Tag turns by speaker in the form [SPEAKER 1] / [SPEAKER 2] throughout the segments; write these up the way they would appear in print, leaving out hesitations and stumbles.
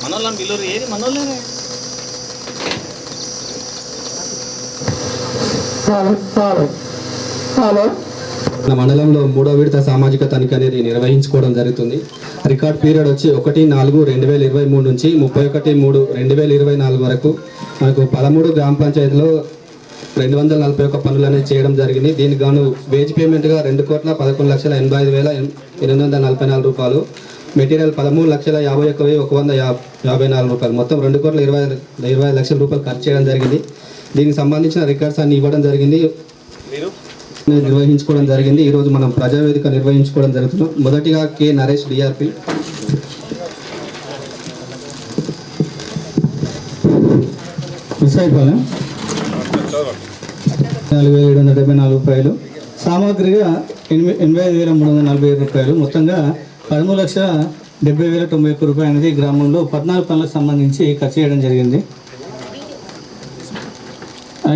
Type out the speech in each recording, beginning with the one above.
[SPEAKER 1] మనోళ్ళం పిల్లలు ఏది మనోళ్ళనే
[SPEAKER 2] మండలంలో 3వ విడత సామాజిక తనిఖీ అనేది నిర్వహించుకోవడం జరుగుతుంది. రికార్డ్ పీరియడ్ వచ్చి 1/4/2023 నుంచి 31/3/2024 వరకు మనకు 13 గ్రామ పంచాయతీలో 241 పనులు అనేది చేయడం జరిగింది. దీనికి గాను వేజ్ పేమెంట్గా 2,11,85,844 రూపాయలు, మెటీరియల్ 13,51,154 రూపాయలు, మొత్తం 2,20 లక్షల రూపాయలు ఖర్చు చేయడం జరిగింది. దీనికి సంబంధించిన రికార్డ్స్ అన్ని ఇవ్వడం జరిగింది, నిర్వహించుకోవడం జరిగింది. ఈరోజు మనం ప్రజావేదిక నిర్వహించుకోవడం జరుగుతుంది. మొదటిగా కె నరేష్ డిఆర్పి. విశాఖపట్నం 4,774 రూపాయలు, సామాగ్రిగా 85,347 రూపాయలు, మొత్తంగా 13,70,091 రూపాయలు అనేది గ్రామంలో 14 పనులకు సంబంధించి ఖర్చు చేయడం జరిగింది.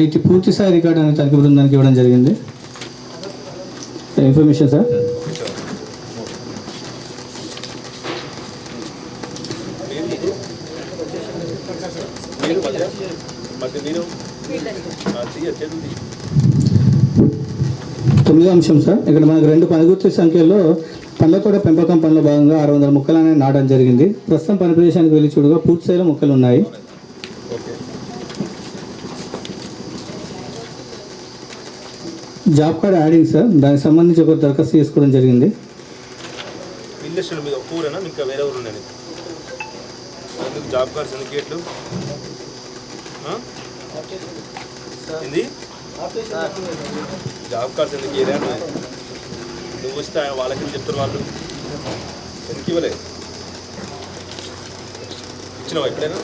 [SPEAKER 2] ఇటు పూర్తి స్థాయి రికార్డు అనేది తనిఖీ బృందానికి ఇవ్వడం జరిగింది. Information sir. తొమ్మిదో అంశం సార్, ఇక్కడ మనకు 2 పనిగుర్తు సంఖ్యలో పండ్ల తోట పెంపకం పనుల భాగంగా 600 మొక్కలు అనేది నాటడం జరిగింది. ప్రస్తుతం పని ప్రదేశానికి వెళ్ళి చూడగా పూర్తి స్థాయిలో మొక్కలు ఉన్నాయి. జాబ్ కార్డ్ యాడింగ్ సార్, దానికి సంబంధించి ఒక దరఖాస్తు చేసుకోవడం జరిగింది.
[SPEAKER 3] జాబ్ కార్డ్స్ ఎందుకు జాబ్ కార్డ్స్ ఎందుకు నువ్వు వస్తే వాళ్ళకి చెప్తారు, వాళ్ళు ఎందుకు ఇవ్వలేదు? ఇచ్చినావా ఎప్పుడైనా?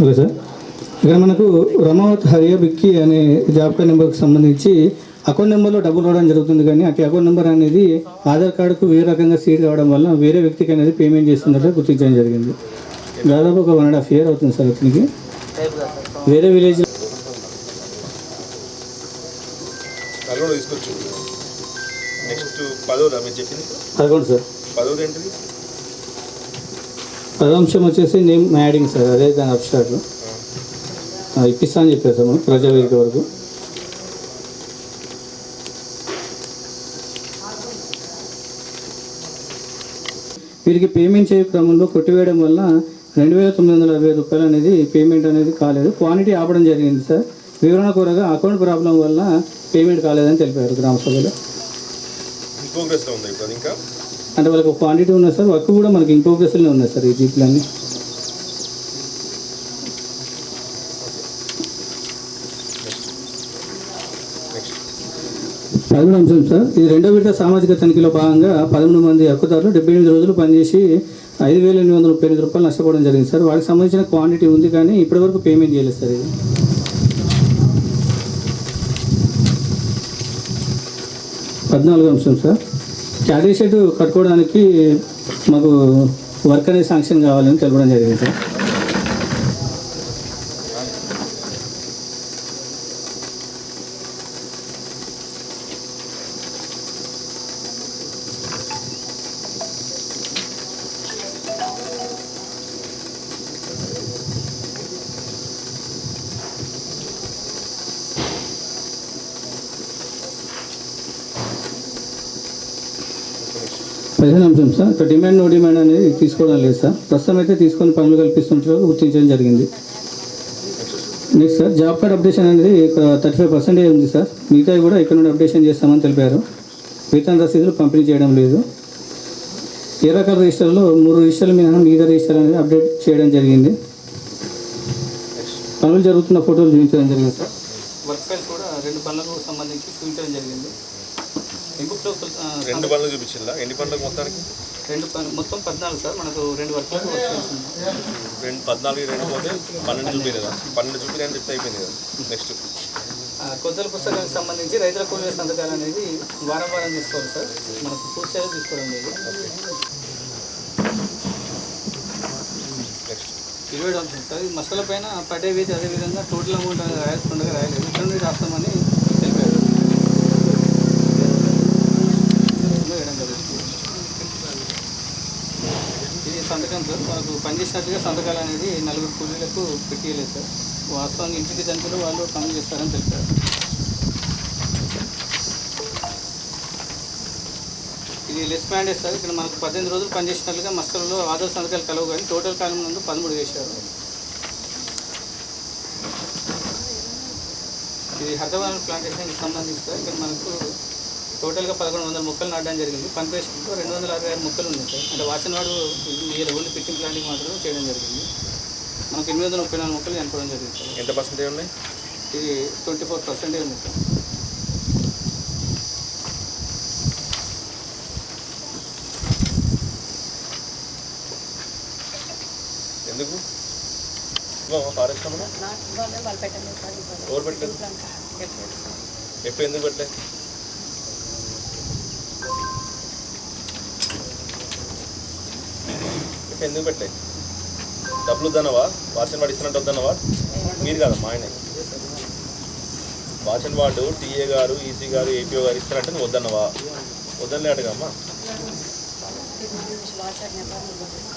[SPEAKER 2] ఓకే సార్, ఇక్కడ మనకు రమావత్ హరియా బిక్కి అనే జాబ్ కార్డ్ నెంబర్కి సంబంధించి అకౌంట్ నెంబర్లో డబ్బులు రావడం జరుగుతుంది, కానీ అటు అకౌంట్ నెంబర్ అనేది ఆధార్ కార్డుకు వేరే రకంగా సీడ్ కావడం వల్ల వేరే వ్యక్తికి అనేది పేమెంట్ చేస్తున్నట్టు గుర్తించడం జరిగింది. దాదాపు ఒక 1.5 year అవుతుంది సార్. అతనికి వేరే విలేజ్
[SPEAKER 3] తీసుకోవచ్చు. నెక్స్ట్ 10వ మీరు చెప్పింది
[SPEAKER 2] 11 సార్.
[SPEAKER 3] 10వ ఏంటిది?
[SPEAKER 2] 10వ అంశం వచ్చేసి నేమ్ యాడింగ్ సార్, అదే దాని అబ్స్ట్రాక్ట్ ఇప్పిస్తా అని చెప్పారు సార్ మనం ప్రజావేదిక వరకు. వీరికి పేమెంట్ చేయ క్రమంలో కొట్టివేయడం వల్ల 2,960 రూపాయలు అనేది పేమెంట్ అనేది కాలేదు. క్వాంటిటీ ఆపడం జరిగింది సార్. వివరణ కోరగా అకౌంట్ ప్రాబ్లం వల్ల పేమెంట్ కాలేదని తెలిపారు గ్రామ సభలో. అంటే వాళ్ళకి ఒక క్వాంటిటీ ఉన్నది సార్, వర్క్ కూడా మనకి ఇన్ ప్రోగ్రెస్లోనే ఉన్నాయి సార్ ఈ జీప్లన్నీ. పదమూడు అంశం సార్, ఇది 2వ విడత సామాజిక తనిఖీలో భాగంగా 13 మంది హక్కుదారులు 78 రోజులు పనిచేసి 5,838 రూపాయలు నష్టపోవడం జరిగింది సార్. వాటికి సంబంధించిన క్వాంటిటీ ఉంది, కానీ ఇప్పటివరకు పేమెంట్ చేయలేదు సార్. ఇది 14వ అంశం సార్, క్యారీ షెడ్ కట్టుకోవడానికి మాకు వర్క్ అనేది శాంక్షన్ కావాలని తెలపడం జరిగింది సార్. ప్రధాన అంశం సార్, ఇక్కడ డిమాండ్ నో డిమాండ్ అనేది తీసుకోవడం లేదు సార్. ప్రస్తుతం అయితే తీసుకొని పనులు కల్పిస్తుంటే గుర్తించడం జరిగింది. Next sir, job card updation అనేది 35% ఉంది సార్. మిగతా కూడా ఇక్కడ నుండి అప్డేషన్ చేస్తామని తెలిపారు. వేతన రసీదులు పంపిణీ చేయడం లేదు. ఏ రకాల రిజిస్టర్లో 3 రిజిస్టర్ల మీద మిగతా రిజిస్టర్ అనేది అప్డేట్ చేయడం జరిగింది. పనులు జరుగుతున్న ఫోటోలు చూపించడం జరిగింది సార్. వర్క్ ఫైల్స్ కూడా 2 పనులకు సంబంధించి చూపించడం జరిగింది. ఇంకొక
[SPEAKER 3] 2 పనులు చూపించిందా? ఎన్ని పనులకు మొత్తానికి?
[SPEAKER 2] 2 మొత్తం 14 సార్. మనకు 2 వర్క్లకు
[SPEAKER 3] 14 2 పోతే 12 చూపించలేదా? 12 చూపించని చెప్తే అయిపోయింది కదా. నెక్స్ట్
[SPEAKER 2] కొత్తల పుస్తకానికి సంబంధించి రైతుల కూలీల సంతకాలు అనేది వారం తీసుకోవాలి సార్. మనకు పూర్తిగా తీసుకోవడం లేదు.
[SPEAKER 3] Next
[SPEAKER 2] 20 option sir. ఈ మసాల పైన పడే వేసి అదేవిధంగా టోటల్ అమౌంట్ అనేది రాయాల్సిండగా రాయలేదు, ఇక్కడ నుండి రాస్తామని తెలిపారు. వేయడం జరుగుతుంది. ఇది సంతకం సార్. మనకు పనిచేసినట్టుగా సంతకాలు అనేది 4 కూలీలకు పెట్టియలేదు సార్. వాస్తవానికి ఇంటికి జంతువులు వాళ్ళు పనులు చేస్తారని తెలిపారు. ఇది లెస్ మ్యాండేట్ సార్. ఇక్కడ మనకు 18 రోజులు పనిచేసినట్లుగా మస్కల్లో ఆధార్ సంతకాలు కలవు, కానీ టోటల్ కాలం నందు 13 వేశారు. ఇది హైదరాబాద్ ప్లాంటేషన్కి సంబంధించి సార్. ఇక్కడ మనకు టోటల్గా 1100 మొక్కలు నాటడం జరిగింది. పనిపేషన్లో 266 మొక్కలు ఉన్నాయి సార్. అంటే వాచనవాడు ఓన్లీ ఫిట్టింగ్ ప్లాంటింగ్ మాత్రమే చేయడం జరిగింది. మనకు 834 మొక్కలు చనిపోవడం జరిగింది సార్.
[SPEAKER 3] ఎంత పర్సెంటేజ్ ఉన్నాయి?
[SPEAKER 2] ఇది 24% ఉంది సార్.
[SPEAKER 3] ఎందుకు ఫారెస్ట్ ఎవరు పెట్టలేదు? ఎప్పుడు ఎందుకు పెట్టలేదు? ఎందుకు పెట్టలేదు? డబ్బులు వద్దన్నవా? వాచన్ వాడు ఇస్తున్నట్టు వద్దన్నవా? మీరు కదా మా ఆయన వాచన్ వార్డు టీఏ గారు, ఈసీ గారు, ఏపీఓ గారు ఇస్తారంటే నువ్వు వద్దన్నవా? వద్దనలేటమ్మా.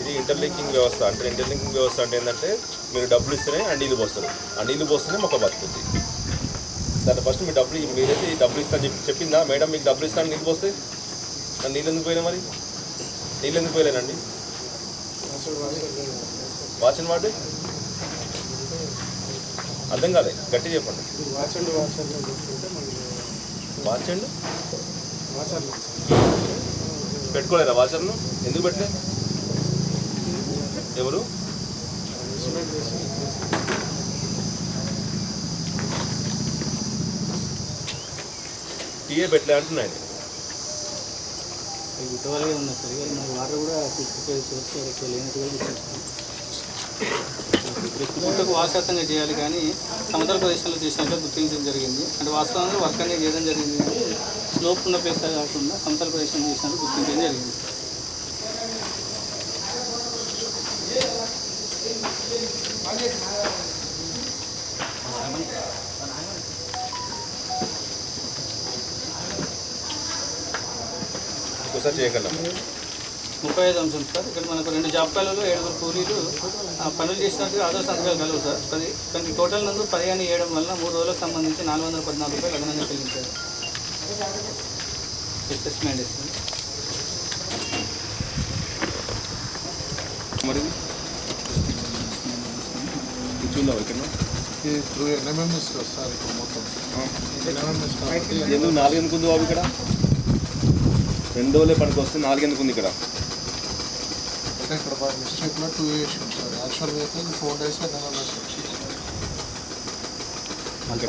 [SPEAKER 3] ఇది ఇంటర్లింకింగ్ వ్యవస్థ. అంటే ఇంటర్లింకింగ్ వ్యవస్థ అంటే ఏంటంటే మీరు డబ్బులు ఇస్తేనే ఆ నీళ్ళు పోస్తారు, ఆ నీళ్ళు పోస్తేనే మొక్క బతుకుతుంది. దాంట్లో ఫస్ట్ మీరు మీరైతే ఈ డబ్బులు ఇస్తా చెప్పిందా మేడం? మీకు డబ్బులు ఇస్తాను నీళ్ళు పోస్తే నీళ్ళు ఎందుకు పోయినా? మరి నీళ్ళు ఎందుకు పోయలేనండి? వాచన్ వార్డు అర్థం కాలే, గట్టి చెప్పండి. వాచండు పెట్టుకోలేదా? వాచర్ను ఎందుకు పెట్టలే? ఎవరు? టీఏ పెట్టలే అంటున్నాయి.
[SPEAKER 2] ఇంతవరకే ఉన్నా సార్. మన వాటర్ కూడా తీసుకుపోయి లేనట్టుగా గుట్టకు వాశాతంగా చేయాలి, కానీ సమతల ప్రదేశంలో చేసినట్లు గుర్తించడం జరిగింది. అంటే వాస్తవంగా వర్క్ అనేది చేయడం జరిగింది, కానీ స్లోప్ ఉన్న ప్లేస్ కాకుండా సమతల ప్రదేశంలో చేసినట్టు గుర్తించడం జరిగింది.
[SPEAKER 3] ఒకసారి చేయగలం.
[SPEAKER 2] 35 అంశం సార్. ఇక్కడ మనకు 2 జాబ్ కాలంలో 7 కూలీలు పనులు చేసినట్టుగా ఆధార్ సంతకాలు కలవు సార్. కానీ టోటల్ నందు 15 వేయడం వల్ల 3 రోజులకు సంబంధించి 414 రూపాయలు అదనంగా చెల్లించారు. Assessment sir.
[SPEAKER 3] మరి చూద్దాం ఇక్కడ
[SPEAKER 4] ఎన్ఎంఎంఎస్ సార్. ఇప్పుడు మొత్తం
[SPEAKER 3] ఎందుకు 4 ఎందుకు ఉంది బాబు? ఇక్కడ 2 రోజులే పనికి వస్తే 4 ఎందుకు ఉంది ఇక్కడ?
[SPEAKER 4] అంటే ఇక్కడ మిస్టేక్లో 2 వేసి సార్. యాక్చువల్గా అయితే 4 days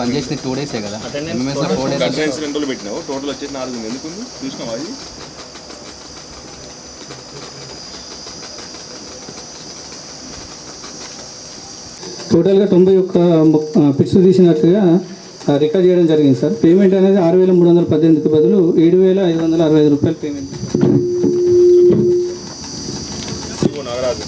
[SPEAKER 5] పని చేసిన 2 days కదా.
[SPEAKER 3] అటెండెన్స్ 2 రోజులు పెట్టినావు, టోటల్ వచ్చేసి 4 ఉంది. ఎందుకు ఉంది చూసినావా? అది
[SPEAKER 2] టోటల్గా 91 పిట్స్ తీసినట్టుగా రికార్డ్ చేయడం జరిగింది సార్. పేమెంట్ అనేది 6,318కి బదులు 7,565 రూపాయలు పేమెంట్.
[SPEAKER 3] నాగరాజు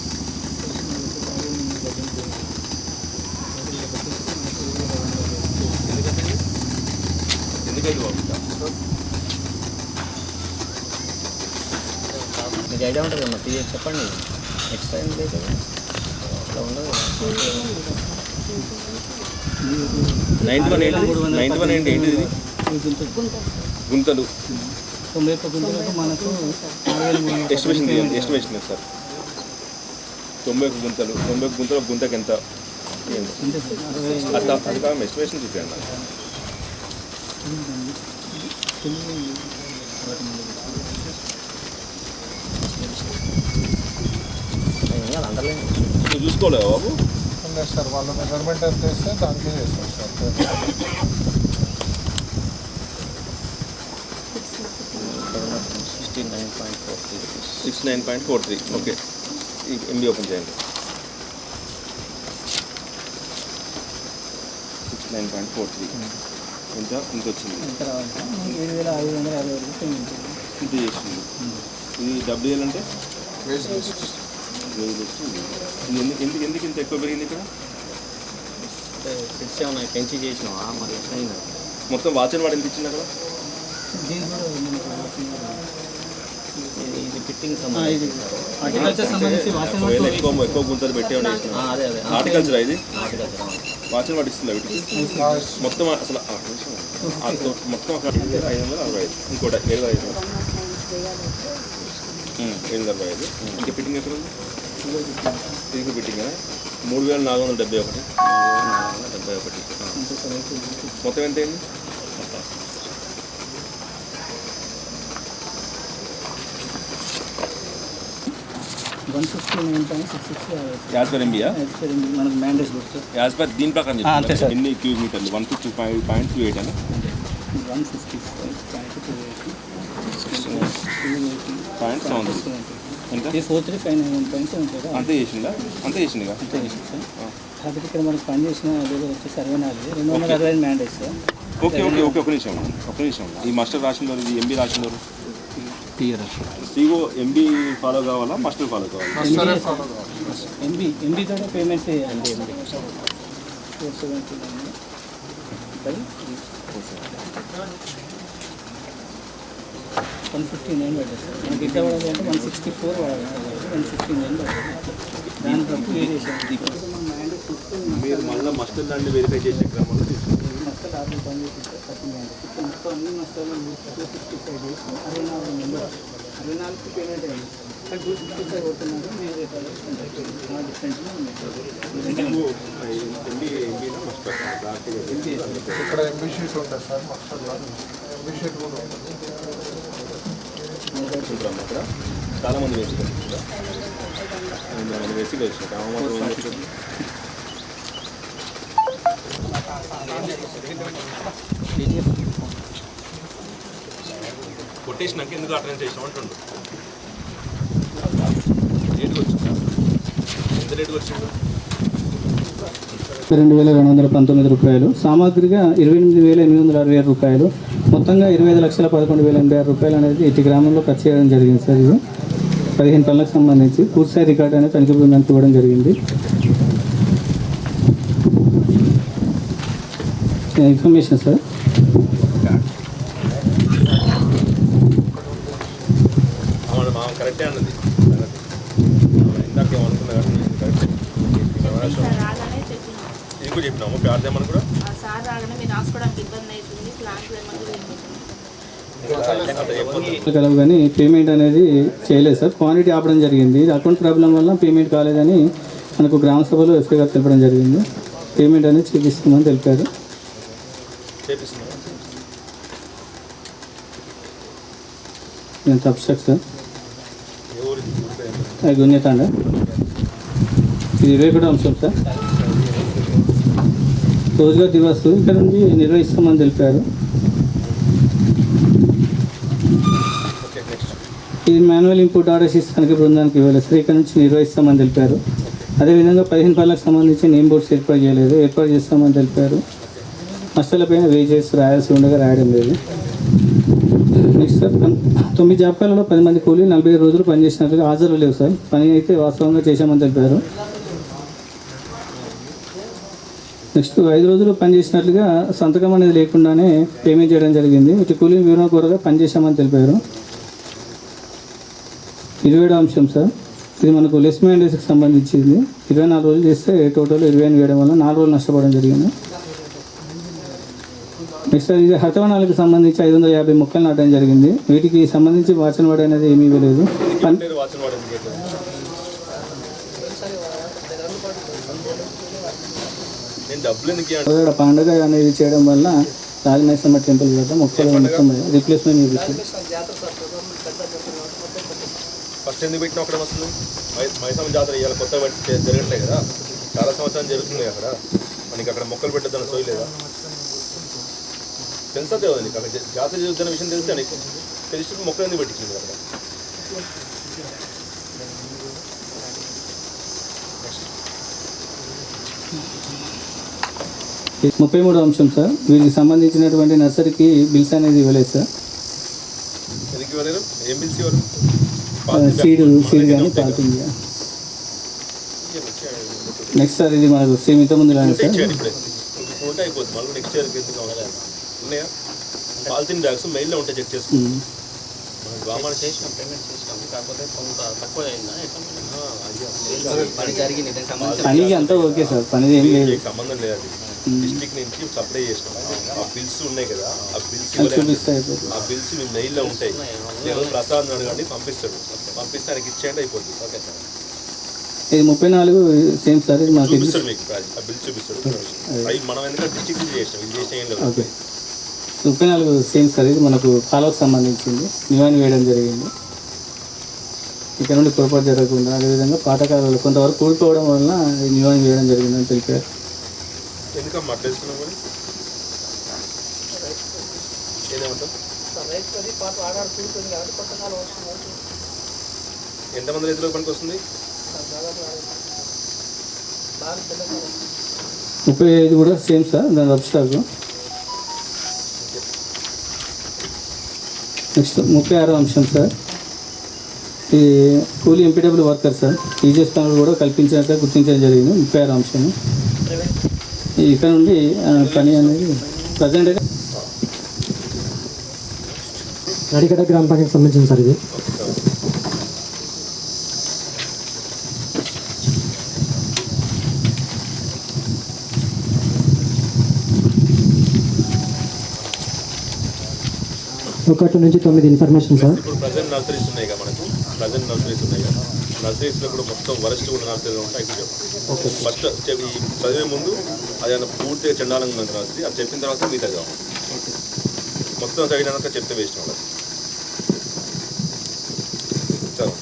[SPEAKER 3] ఎందుకంటే బాబు
[SPEAKER 1] మీకు ఐడియా ఉంటుంది కదా టీఏ చెప్పండి. నెక్స్ట్ టైం లేదు అట్లా ఉండదు.
[SPEAKER 3] 91 ఏంటి? ఏంటిది? గుంతలు
[SPEAKER 2] 91 గుంతలకు మనకు
[SPEAKER 3] ఎస్టిమేషన్ సార్. 90 గుంతలు, 90 గుంతలు గుంతకి ఎంత? అది కాదు ఎస్టిమేషన్ చూపించండి నాకు. నువ్వు చూసుకోలేవా బాబు?
[SPEAKER 4] లేదు సార్. వాళ్ళ మెజర్మెంట్ ఎంత వేస్తే దానికి చేస్తాం సార్.
[SPEAKER 3] 69.43. ఓకే, ఎంబీ ఓపెన్ చేయండి. 69.43 ఎంత వచ్చింది?
[SPEAKER 2] ఎంత 7,550 రూపాయలు
[SPEAKER 3] ఇది చేసింది. ఇది డబ్ల్యూఎల్ అంటే
[SPEAKER 4] వేసి
[SPEAKER 3] ఎందుకు ఇంత ఎక్కువ పెరిగింది ఇక్కడ?
[SPEAKER 1] ఫిట్స్ ఏమన్నా పెంచి చేసినావా మరి ఎట్లా అయింది?
[SPEAKER 3] మొత్తం వాచర్ వాడు ఎంత ఇచ్చింది అక్కడ?
[SPEAKER 1] ఇది ఫిట్టింగ్
[SPEAKER 2] హార్టికల్చర్ సంబంధించి వాసన
[SPEAKER 3] ఒకవేళ ఎక్కువ గుంతలు పెట్టే ఉన్నాయి.
[SPEAKER 1] అదే అదే
[SPEAKER 3] హార్టికల్చర్ ఇది
[SPEAKER 1] హార్టికల్చర్
[SPEAKER 3] వాచర్ వాడు ఇస్తుంది వీటికి మొత్తం అసలు మొత్తం అక్కడ 545 ఇంకోటి 745 745 ఇంకా ఫిట్టింగ్ ఎక్కడ ఉంది? దీనికి ఫిట్టింగ్ 3471 మొత్తం ఎంత అయింది? యాజ్ పర్ ఎంబీయా
[SPEAKER 2] మనకు మ్యాండేజ్ కొడుతుంది
[SPEAKER 3] యాజ్ పర్ దీని ప్రకారం
[SPEAKER 2] అంతే సార్.
[SPEAKER 3] ఎన్ని క్యూబ్ మీటర్లు 155.28 అని 0.7 ఎంత అంతే చేసిందా? అంతే చేసిందిగా
[SPEAKER 2] కాబట్టి ఇక్కడ మనకు పని చేసిన వచ్చేసి 64 265 మ్యాండేజ్ సార్.
[SPEAKER 3] ఓకే ఒక నిమిషం ఈ మాస్టర్ రాసిన ఇది ఎంబీ రాసిన
[SPEAKER 5] టీఆర్
[SPEAKER 3] సిఓ ఎంబీ ఫాలో కావాలా మాస్టర్ ఫాలో కావాలా?
[SPEAKER 4] మస్టరే ఫాలో కావాలి.
[SPEAKER 2] ఎంబీతో పేమెంట్స్ చేయాలి. ఎంబీ 159 పడ్డది సార్. మనకి ఎంత పడాలి అంటే 164 పడాలి. 159 పడ్డది. దాని తప్పు వేరియేషన్
[SPEAKER 3] మీరు మళ్ళీ మాస్టర్ దాన్ని వెరిఫై చేసే క్రమంలో
[SPEAKER 2] మస్టర్ ఆర్డర్ పని చేసి మొత్తం అన్ని మస్టర్లు 265 డేస్ 64 మెంబర్స్ 64 పేమెంట్ అయ్యింది. కానీ 265 కొడుతున్నారు. మీరు డిఫరెంట్గా
[SPEAKER 3] ఎంబీలో మాస్టర్
[SPEAKER 4] ఇక్కడ ఎంబీ షీట్ ఉంటుంది సార్, మస్టర్లో ఎంబీ షీట్ కూడా ఉంటుంది.
[SPEAKER 3] చూద్దాం అక్కడ చాలామంది వేసుకుంటారు వేసి కొట్టేసినాక ఎందుకు అటెండ్ చేసాం అంటుండు. రేటుకి వచ్చిందా? ఎంత రేటుకి వచ్చిండు?
[SPEAKER 2] 22,219 రూపాయలు. సామాగ్రిగా 28,867 రూపాయలు. మొత్తంగా 25,11,086 రూపాయలు అనేది ఇటు గ్రామంలో ఖర్చు చేయడం జరిగింది సార్. ఇది 15 పనులకు సంబంధించి పూర్తిస్థాయి రికార్డు అనేది తనిఖీ బృందానికి ఇవ్వడం జరిగింది. Information sir.
[SPEAKER 3] కరెక్టే అన్నది ఇందాక ఏమనుకున్నా కరెక్ట్ ఇది కూడా చెప్పినాము ప్రార్థమని కూడా
[SPEAKER 6] సార్ రాగానే మీరు రాసుకోవడానికి ఇబ్బంది అవుతుంది ప్లాంట్
[SPEAKER 2] కలవు కానీ పేమెంట్ అనేది చేయలేదు సార్. క్వాంటిటీ ఆపడం జరిగింది. అకౌంట్ ప్రాబ్లం వల్ల పేమెంట్ కాలేదని మనకు గ్రామ సభలో ఎస్పీ గారు తెలపడం జరిగింది. పేమెంట్ అనేది చేపిస్తామని తెలిపారు. నేను తప్పు సార్. గుణ్యతాండ ఇది 21వ అంశం సార్. రోజుగార్ దివాస్ ఇక్కడ నుంచి నిర్వహిస్తామని తెలిపారు. ఇది మాన్యువల్ ఇన్పుట్ ఆర్డర్స్ తనిఖీ బృందానికి ఇవ్వలేదు సార్. ఇక్కడ నుంచి నిర్వహిస్తామని తెలిపారు. అదేవిధంగా 15 పనులకు సంబంధించి నేమ్ బోర్డ్స్ ఏర్పాటు చేయలేదు, ఏర్పాటు చేస్తామని తెలిపారు. మస్టర్లపైన వేజెస్ రాయాల్సి ఉండగా రాయడం లేదు. నెక్స్ట్ సార్ 9 జాబకాలలో 10 మంది కూలీలు 45 రోజులు పనిచేసినట్లుగా హాజరు లేవు సార్. పని అయితే వాస్తవంగా చేశామని తెలిపారు. నెక్స్ట్ 5 రోజులు పనిచేసినట్లుగా సంతకం అనేది లేకుండానే పేమెంట్ చేయడం జరిగింది. ఇటు కూలీలు వివరణ కోరగా పనిచేశామని తెలిపారు. 27వ అంశం సార్. ఇది మనకు లెస్ మ్యాండేస్కి సంబంధించింది. 24 రోజులు చేస్తే టోటల్ 28 వేయడం వల్ల 4 రోజులు నష్టపోవడం జరిగింది. నెక్స్ట్ ఇది హతవనాలకు సంబంధించి 550 మొక్కలు నాటడం జరిగింది. వీటికి సంబంధించి వాచన వాడు అనేది ఏమీ ఇవ్వలేదు. పండుగ అనేది చేయడం వల్ల రాజమహేశ్వర టెంపుల్ వద్ద మొక్కలు మొత్తం రీప్లేస్మెంట్ చేపిస్తుంది.
[SPEAKER 3] ఫస్ట్ ఎందుకు పెట్టినా అక్కడ వస్తుంది మైసమ్మ జాతర ఇవాళ కొత్త జరగట్లేదు కదా, చాలా సంవత్సరాలు జరుగుతుంది అక్కడ. మనకి అక్కడ మొక్కలు పెట్టద్దని సోయలేదా? తెలుసా తెలియదు నీకు? అక్కడ జాతర జరుగుతున్న విషయం తెలిస్తే నీకు తెలిసి మొక్కలు ఎందుకు పెట్టించింది అక్కడ?
[SPEAKER 2] 33వ అంశం సార్. వీటికి సంబంధించినటువంటి నర్సరీకి బిల్స్ అనేది ఇవ్వలేదు సార్.
[SPEAKER 3] ఎందుకు ఇవ్వలేదు? ఏం బిల్స్ ఇవ్వరు?
[SPEAKER 2] సీడ్ కానీ పాల్పింగ్ నెక్స్ట్ సార్ ఇది మనకు సేమ్ ఇంత ముందు లానే సార్
[SPEAKER 3] ఇచ్చేయండి ఇప్పుడే ఉంటే అయిపోతుంది మళ్ళీ నెక్స్ట్ ఇయర్కి ఎందుకు అవసరం ఉన్నాయా పాలిథిన్ బ్యాగ్స్ మెయిల్లో ఉంటే చెక్ చేసుకోండి
[SPEAKER 1] మనం చేసినాం పేమెంట్ చేసినాం కాకపోతే కొంత తక్కువ అయిందా పని జరిగింది దానికి సంబంధించి
[SPEAKER 2] పనికి అంతా ఓకే సార్ పని ఏం లేదు
[SPEAKER 3] దీనికి సంబంధం లేదు అది డిస్ట్రిక్ట్ నుంచి సప్లై చేసినాం ఆ బిల్స్ ఉన్నాయి కదా ఆ బిల్స్
[SPEAKER 2] అది చూపిస్తే అయిపోతుంది
[SPEAKER 3] ఆ బిల్స్ మీ మెయిల్లో ఉంటాయి నేను ప్రసాద్ అడగండి పంపిస్తాడు పంపిస్తే ఆయనకి ఇచ్చేయండి అయిపోతుంది ఓకే సార్
[SPEAKER 2] ఇది 34 సేమ్ సార్ ఇది మనకి
[SPEAKER 3] చూపిస్తాడు మీకు ఆ బిల్ చూపిస్తాడు అవి మనం ఎందుకంటే డిస్ట్రిక్ట్ నుంచి చేసినాం ఇది చేసిన ఏం లేదు
[SPEAKER 2] ఓకే 34 సేమ్ సార్ ఇది మనకు కాలువకు సంబంధించింది నివారణ వేయడం జరిగింది ఇక్కడ నుండి పొరపాటు జరగకుండా అదేవిధంగా పాత కాలువలు కొంతవరకు కూలిపోవడం వలన ఈ నివారణ వేయడం జరిగిందని తెలిపారు
[SPEAKER 3] ఎందుకమ్మా అట్లేస్తున్నాం మరి ఏదేమంటావు ఎంతమంది రైతులకు పనికి వస్తుంది
[SPEAKER 2] 35 కూడా సేమ్ సార్ దాని వెబ్ స్టాక్ నెక్స్ట్ 36వ అంశం సార్ ఈ కూలీ ఎంపీడబ్ల్యూ వర్కర్ సార్ టీజీఎస్ పనులు కూడా కల్పించినట్టు గుర్తించడం జరిగింది 36వ అంశం ఇక్కడ నుండి పని అనేది ప్రజెంట్
[SPEAKER 7] నడిగడ్డ గ్రామ పంచాయతీకి సంబంధించింది సార్ ఇది ఒకటి నుంచి 9 ఇన్ఫర్మేషన్ సార్
[SPEAKER 3] ఇప్పుడు ప్రజెంట్ నర్సరీస్ ఉన్నాయి కదా మనకు ప్రజెంట్ నర్సరీస్ ఉన్నాయి కదా నర్సరీస్లో కూడా మొత్తం వరస్ట్ కూడా నర్సరీలో ఉంటాయి ఓకే ఫస్ట్ ఈ చదివే ముందు అది పూర్తిగా చండాలంగా ఉంది నర్సరీ అది చెప్పిన తర్వాత మిగతా కావాలి మొత్తం చదివినాక చెప్తే వేస్ట్ ఉండదు చదువు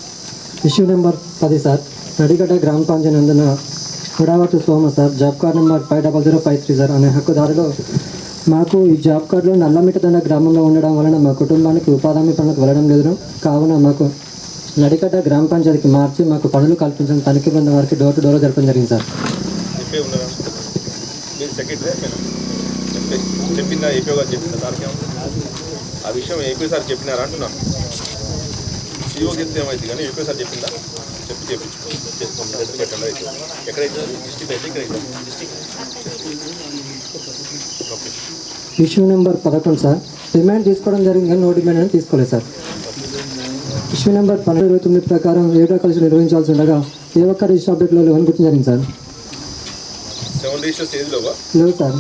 [SPEAKER 7] ఇష్యూ నెంబర్ 10 సార్ నడిగడ్డ గ్రామ పంచాయతీ నందున Kudavath Soma sir job card number 50053 sir అనే హక్కుదారులో మాకు ఈ జాబ్ కార్డులో నల్లమిట్టదండ గ్రామంలో ఉండడం వలన మా కుటుంబానికి ఉపాధి హామీ పనులకు వెళ్ళడం లేదు కావున మాకు నడిగడ్డ గ్రామ పంచాయతీకి మార్చి మాకు పనులు కల్పించడం తనిఖీ బృందం వారికి డోర్ టు డోర్ జరపడం జరిగింది సార్
[SPEAKER 3] చెప్పే ఉన్నారా మీరు సెక్రటరీ చెప్పిందా ఏపీ గారు చెప్పిందా సార్కి ఆ విషయం ఏపీ సార్ చెప్పినారా అంటున్నా సీఓ చెప్తే ఏమైంది కానీ ఏపీ సార్ చెప్పిందా చెప్పి చేపించుకోండి ఎక్కడైతే డిస్ట్రిక్ట్ అయితే ఇక్కడ okay
[SPEAKER 7] issue number 11 sir demand తీసుకోవడం జరిగింది కానీ నో డిమాండ్ అని తీసుకోలేదు సార్ ఇష్యూ నెంబర్ 1229 ప్రకారం ఏడో కలిసి నిర్వహించాల్సి ఉండగా ఏ ఒక్క రిజిస్టర్ అప్డేట్లో లేవని గుర్తు జరిగింది సార్
[SPEAKER 3] 7 రిజిస్టర్స్ ఏదిలోవా
[SPEAKER 7] లేదు సార్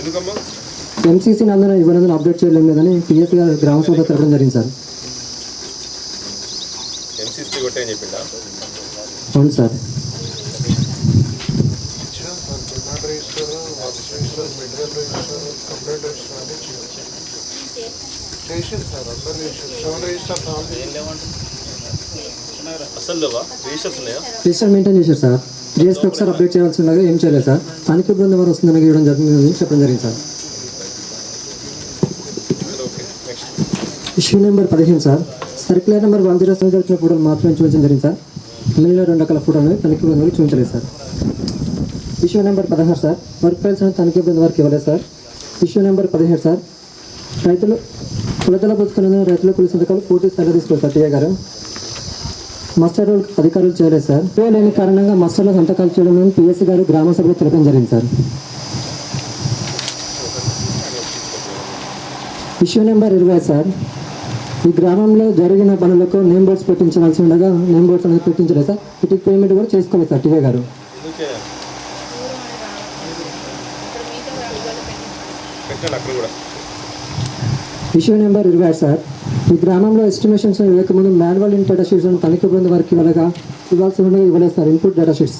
[SPEAKER 3] ఎందుకమ్మా
[SPEAKER 7] ఎంసీసీ నందున ఇవ్వనందున అప్డేట్ చేయలేం లేదని పిఎస్సీ గారు గ్రామ సభలో తెలపడం జరిగింది సార్
[SPEAKER 3] ఎంసీసీ కొట్టాయని చెప్పిందా
[SPEAKER 7] అవును సార్
[SPEAKER 4] ఇచ్చినాం sir demand register work register material register complaint register అని చేసింది సార్ అందరు రిజిస్టర్ 7 రిజిస్టర్స్
[SPEAKER 3] అసలు లేవా రిజిస్టర్స్ ఉన్నాయా
[SPEAKER 7] రిజిస్టర్ మెయింటైన్ చేశారు సార్ జిఎస్పీ ఒకసారి అప్డేట్ చేయాల్సి ఉండగా ఏం చేయలేదు సార్ తనిఖీ బృందం వారు వస్తుందని ఇవ్వడం జరిగిందని చెప్పడం జరిగింది sir
[SPEAKER 3] okay next
[SPEAKER 7] issue number 15 sir circular number 107 జరిపిన ఫోటోలు మాత్రమే చూపించడం జరిగింది సార్ మిగిలిన 2 రకాల ఫోటోలు తనిఖీ బృందం వారికి చూపించలేదు sir issue number 16 sir work files తనిఖీ బృందం వారికి ఇవ్వలేదు సార్ ఇష్యూ నెంబర్ 17 సార్ రైతులు కొలతల పుస్తకాలను రైతుల కూలి సంతకాలు పూర్తి స్థాయిలో తీసుకోవాలి సార్ టీఏ గారు మస్టర్ రోల్ అధికారులు చేయలేదు సార్ లేని కారణంగా మస్టర్లో సంతకాలు చేయడం పిఎస్సీ గారు గ్రామ సభలో తెలపడం జరిగింది సార్ ఇష్యూ నెంబర్ 20 సార్ ఈ గ్రామంలో జరిగిన పనులకు నేమ్ బోర్డ్స్ పెట్టించాల్సి ఉండగా నేమ్ బోర్డ్స్ అనేది పెట్టించలేదు సార్ వీటికి పేమెంట్ కూడా చేసుకోలేదు సార్ టీఏ గారు
[SPEAKER 3] ఎందుకు చేయాలి పెట్టండి అక్కడ కూడా
[SPEAKER 7] ఇష్యూ నెంబర్ 20 సార్ ఈ గ్రామంలో ఎస్టిమేషన్స్ ఇవ్వకముందు మాన్యువల్ ఇన్ డేటా షీట్స్ తనిఖీ బృందం వారికి ఇవ్వాల్సి ఉండగా ఇవ్వలేదు sir input data sheets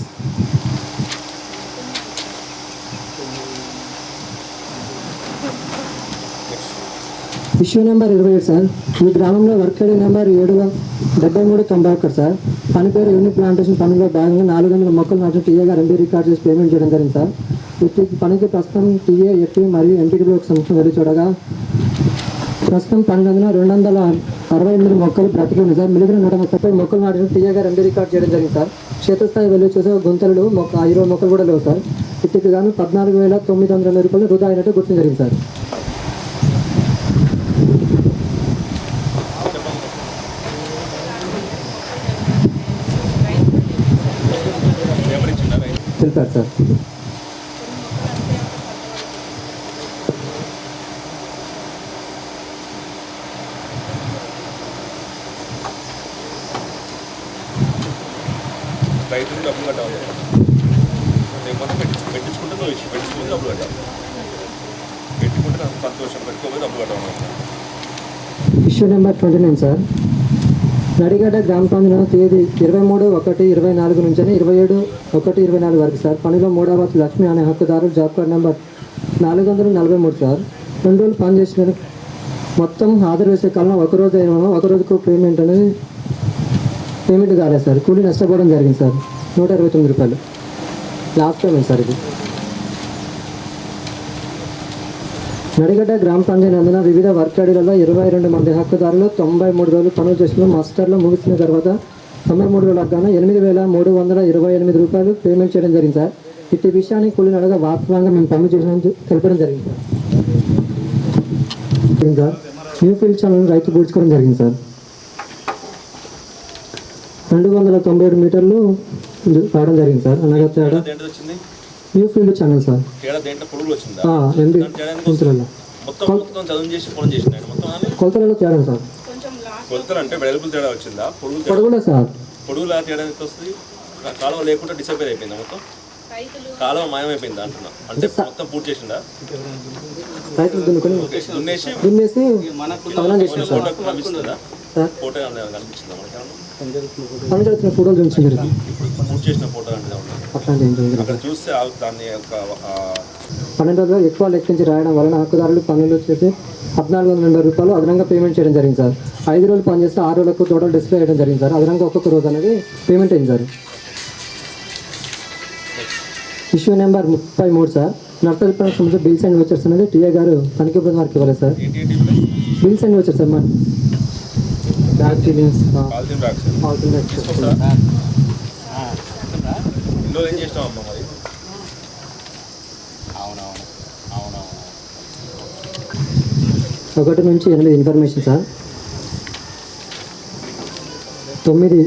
[SPEAKER 7] issue number 27 sir ఈ గ్రామంలో వర్క్ ఐడి నెంబర్ 77391 సార్ పని పేరు యూనిట్ ప్లాంటేషన్ పనిలో భాగంగా 400 మొక్కలు నాటిన టీఏ గారు ఎంపీ రికార్డ్ చేసి పేమెంట్ చేయడం జరిగింది సార్ వీటి పనికి ప్రస్తుతం టీఏ ఎఫ్ఈ మరియు ఎంపీడీలో సంవత్సరం వెళ్ళి చూడగా ప్రస్తుతం 1268 మొక్కలు బ్రతికి ఉంది సార్ మిగిలిన 135 మొక్కలు నాటిన టీఏ గారు ఎంపీ రికార్డ్ చేయడం జరిగింది సార్ క్షేత్రస్థాయి వెళ్ళి చూసే గుంతలు 20 మొక్కలు కూడా లేవు సార్ వీటికి గాను 14,920 రూపాయలు వృధా అయినట్టు గుర్తించడం జరిగింది సార్
[SPEAKER 3] ఎవరి
[SPEAKER 7] రికార్డ్ సార్.
[SPEAKER 3] రైతులు డబ్బులు కట్టాలి, లేకపోతే పెట్టించుకుంటే నువ్వు పెట్టించుకుంటే డబ్బులు కట్టాలి, పెట్టుకుంటే నాకు సంతోషం, పెట్టుకోకపోతే డబ్బులు కట్టాలి.
[SPEAKER 7] Issue number 29 sir. నడిగడ్డ గ్రామ పంచాయతీలో తేదీ 23/1/24 నుంచి 27/1/24 వరకు సార్. పనిలో మూడవ లక్ష్మి అనే హక్కుదారులు జాబ్ కార్డ్ నెంబర్ 443 సార్. 2 రోజులు పనిచేసిన మొత్తం హాజరు వేసే కాలంలో ఒకరోజు అయినా ఒకరోజుకు పేమెంట్ కాలేదు సార్. కూలీ నష్టపోవడం జరిగింది సార్. 129 రూపాయలు లాస్ట్ పేమెంట్ సార్ ఇది. నడిగడ్డ గ్రామ పంచాయతీ నందున వివిధ వర్క్-ఐడీలలో 22 మంది హక్కుదారులు 93 రోజులు పనులు చేసిన మాస్టర్లు ముగిసిన తర్వాత 93 రోజులకు గాను 8,328 రూపాయలు పేమెంట్ చేయడం జరిగింది సార్. ఇట్టి విషయాన్ని కూలీని అడగా వాస్తవంగా మేము పనులు చేసిన తెలపడం జరిగింది సార్. న్యూ ఫీల్డ్ ఛానల్ రైతు పూడ్చుకోవడం జరిగింది సార్. 297 మీటర్లు రావడం జరిగింది సార్. అనగా తేడా
[SPEAKER 3] దేంట్లో వచ్చింది?
[SPEAKER 7] New field channel sir.
[SPEAKER 3] తేడా దేంట్లో పొడుగులు వచ్చిందా?
[SPEAKER 7] 2 కొలతలలో
[SPEAKER 3] మొత్తం చదువు చేసి పొలం చేసిన మొత్తం
[SPEAKER 7] కొలతలలో తేడా సార్.
[SPEAKER 3] కొలతలు అంటే వెడల్పులు తేడా వచ్చిందా?
[SPEAKER 7] పొడుగులే సార్.
[SPEAKER 3] పొడుగులా తేడా ఎంత వస్తుంది? కాలువ లేకుండా డిసపేర్ అయిపోయిందా? మొత్తం కాలువ మాయమైపోయిందా అంటున్నా. అంటే మొత్తం పూర్తి చేసిందా?
[SPEAKER 7] రైతులు దున్నుకొని
[SPEAKER 3] దున్నేసి
[SPEAKER 7] కవనం చేసిన సార్.
[SPEAKER 3] ఫోటోకు కనిపిస్తుందా?
[SPEAKER 7] సార్
[SPEAKER 3] ఫోటో కనిపిస్తుందా మనకి?
[SPEAKER 7] పని జరుగుతున్న ఫోటోలు చూపించారు
[SPEAKER 3] ఇప్పుడు పూర్తి చేసిన ఫోటో అంటే
[SPEAKER 7] అట్లాంటి ఏం జరిగింది.
[SPEAKER 3] అక్కడ చూస్తే దాన్ని యొక్క
[SPEAKER 7] 12 రోజులు ఎక్కువ లెక్కించి రాయడం వలన హక్కుదారులు పనులు చేసి 1,480 రూపాయలు అదనంగా పేమెంట్ చేయడం జరిగింది సార్. 5 రోజులు పనిచేస్తే 6 రోజులకు టోటల్ డిస్ప్లే చేయడం జరిగింది సార్. అదనంగా ఒక్కొక్క రోజు అనేది పేమెంట్ అయింది sir. Issue number 33 sir. Narsaripalli సంబంధించి బిల్స్ అండ్ వచ్చర్స్ అనేది టీఏ గారు తనిఖీ బృందం వారికి ఇవ్వాలి sir. Bills and vouchers sir మన బ్యాగ్ ఫీలింగ్స్
[SPEAKER 3] ఇందులో ఏం చేసినావు అమ్మ మరి?
[SPEAKER 7] ఒకటి నుంచి 8 ఇన్ఫర్మేషన్ సార్. 9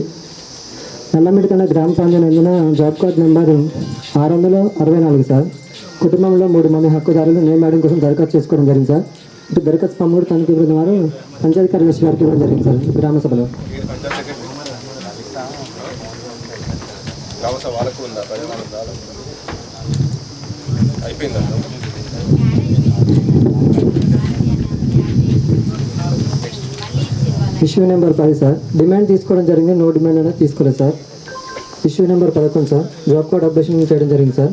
[SPEAKER 7] నల్లమిడికండ గ్రామ పంచాయతీ నందున జాబ్ కార్డ్ నెంబర్ 664 సార్. కుటుంబంలో 3 మంది హక్కుదారులు నేమ్ యాడింగ్ కోసం దరఖాస్తు చేసుకోవడం జరిగింది సార్. ఇటు దరఖాస్తు ఫామ్ కూడా తనిఖీ బృందం వారు పంచాయతీ కార్యదర్శి గారికి ఇవ్వడం జరిగింది సార్ గ్రామ సభలో.
[SPEAKER 3] వాళ్ళకు ఉందా? అయిపోయిందా?
[SPEAKER 7] Issue number 10 sir. డిమాండ్ తీసుకోవడం జరిగింది, నో డిమాండ్ అనేది తీసుకోలేదు sir. Issue number 11 sir. Job card updation చేయడం జరిగింది sir.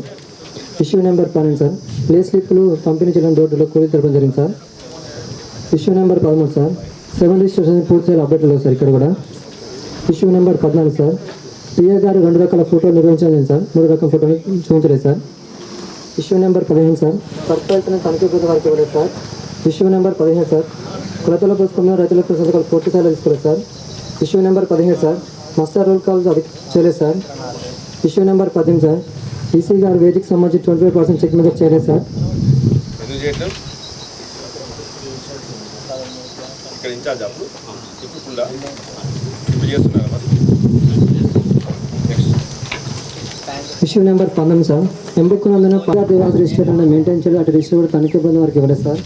[SPEAKER 7] Issue number 12 sir. Play స్లిప్లు పంపిణీ చేయడం డోర్లో కూలీ తెలపడం జరిగింది sir. Issue number 13 sir. 7 registration పూర్తి చేయాలి అప్డేట్ లేదు సార్ ఇక్కడ కూడా. Issue number 14 sir. టీఏ గారు 2 రకాల ఫోటోలు నిర్వహించలేదు సార్. 3 రకాల ఫోటోలు చూపించలేదు సార్. Issue number 15 sir. సర్పంచ్ని తనిఖీ బృందం వారికి ఇవ్వలేదు సార్. Issue number 15 sir. కులతల పుస్తకంలో రైతుల పుస్తకాలు పూర్తి స్థాయిలో తీసుకోలేదు sir. Issue number 17 sir. Master roll calls అది చేయలేదు sir. Issue number 18 sir. EC గారు వేదికకి సంబంధించి 25% చెక్ మీద చేయలేదు సార్.
[SPEAKER 3] ఎందుకు చేయట్లేదు? ఇక్కడ ఇన్ఛార్జ్ అప్పుడు ఇప్పుడు ఫుల్లా ఇప్పుడు చేస్తున్నారు మరి.
[SPEAKER 7] Issue number 19 sir. ఎంబుక్ నందున దేవాస్ రిజిస్టర్ అనేది మెయింటైన్ చేయాలి. అటు రిజిస్టర్ కూడా తనిఖీ బృందం వారికి ఇవ్వలేదు sir.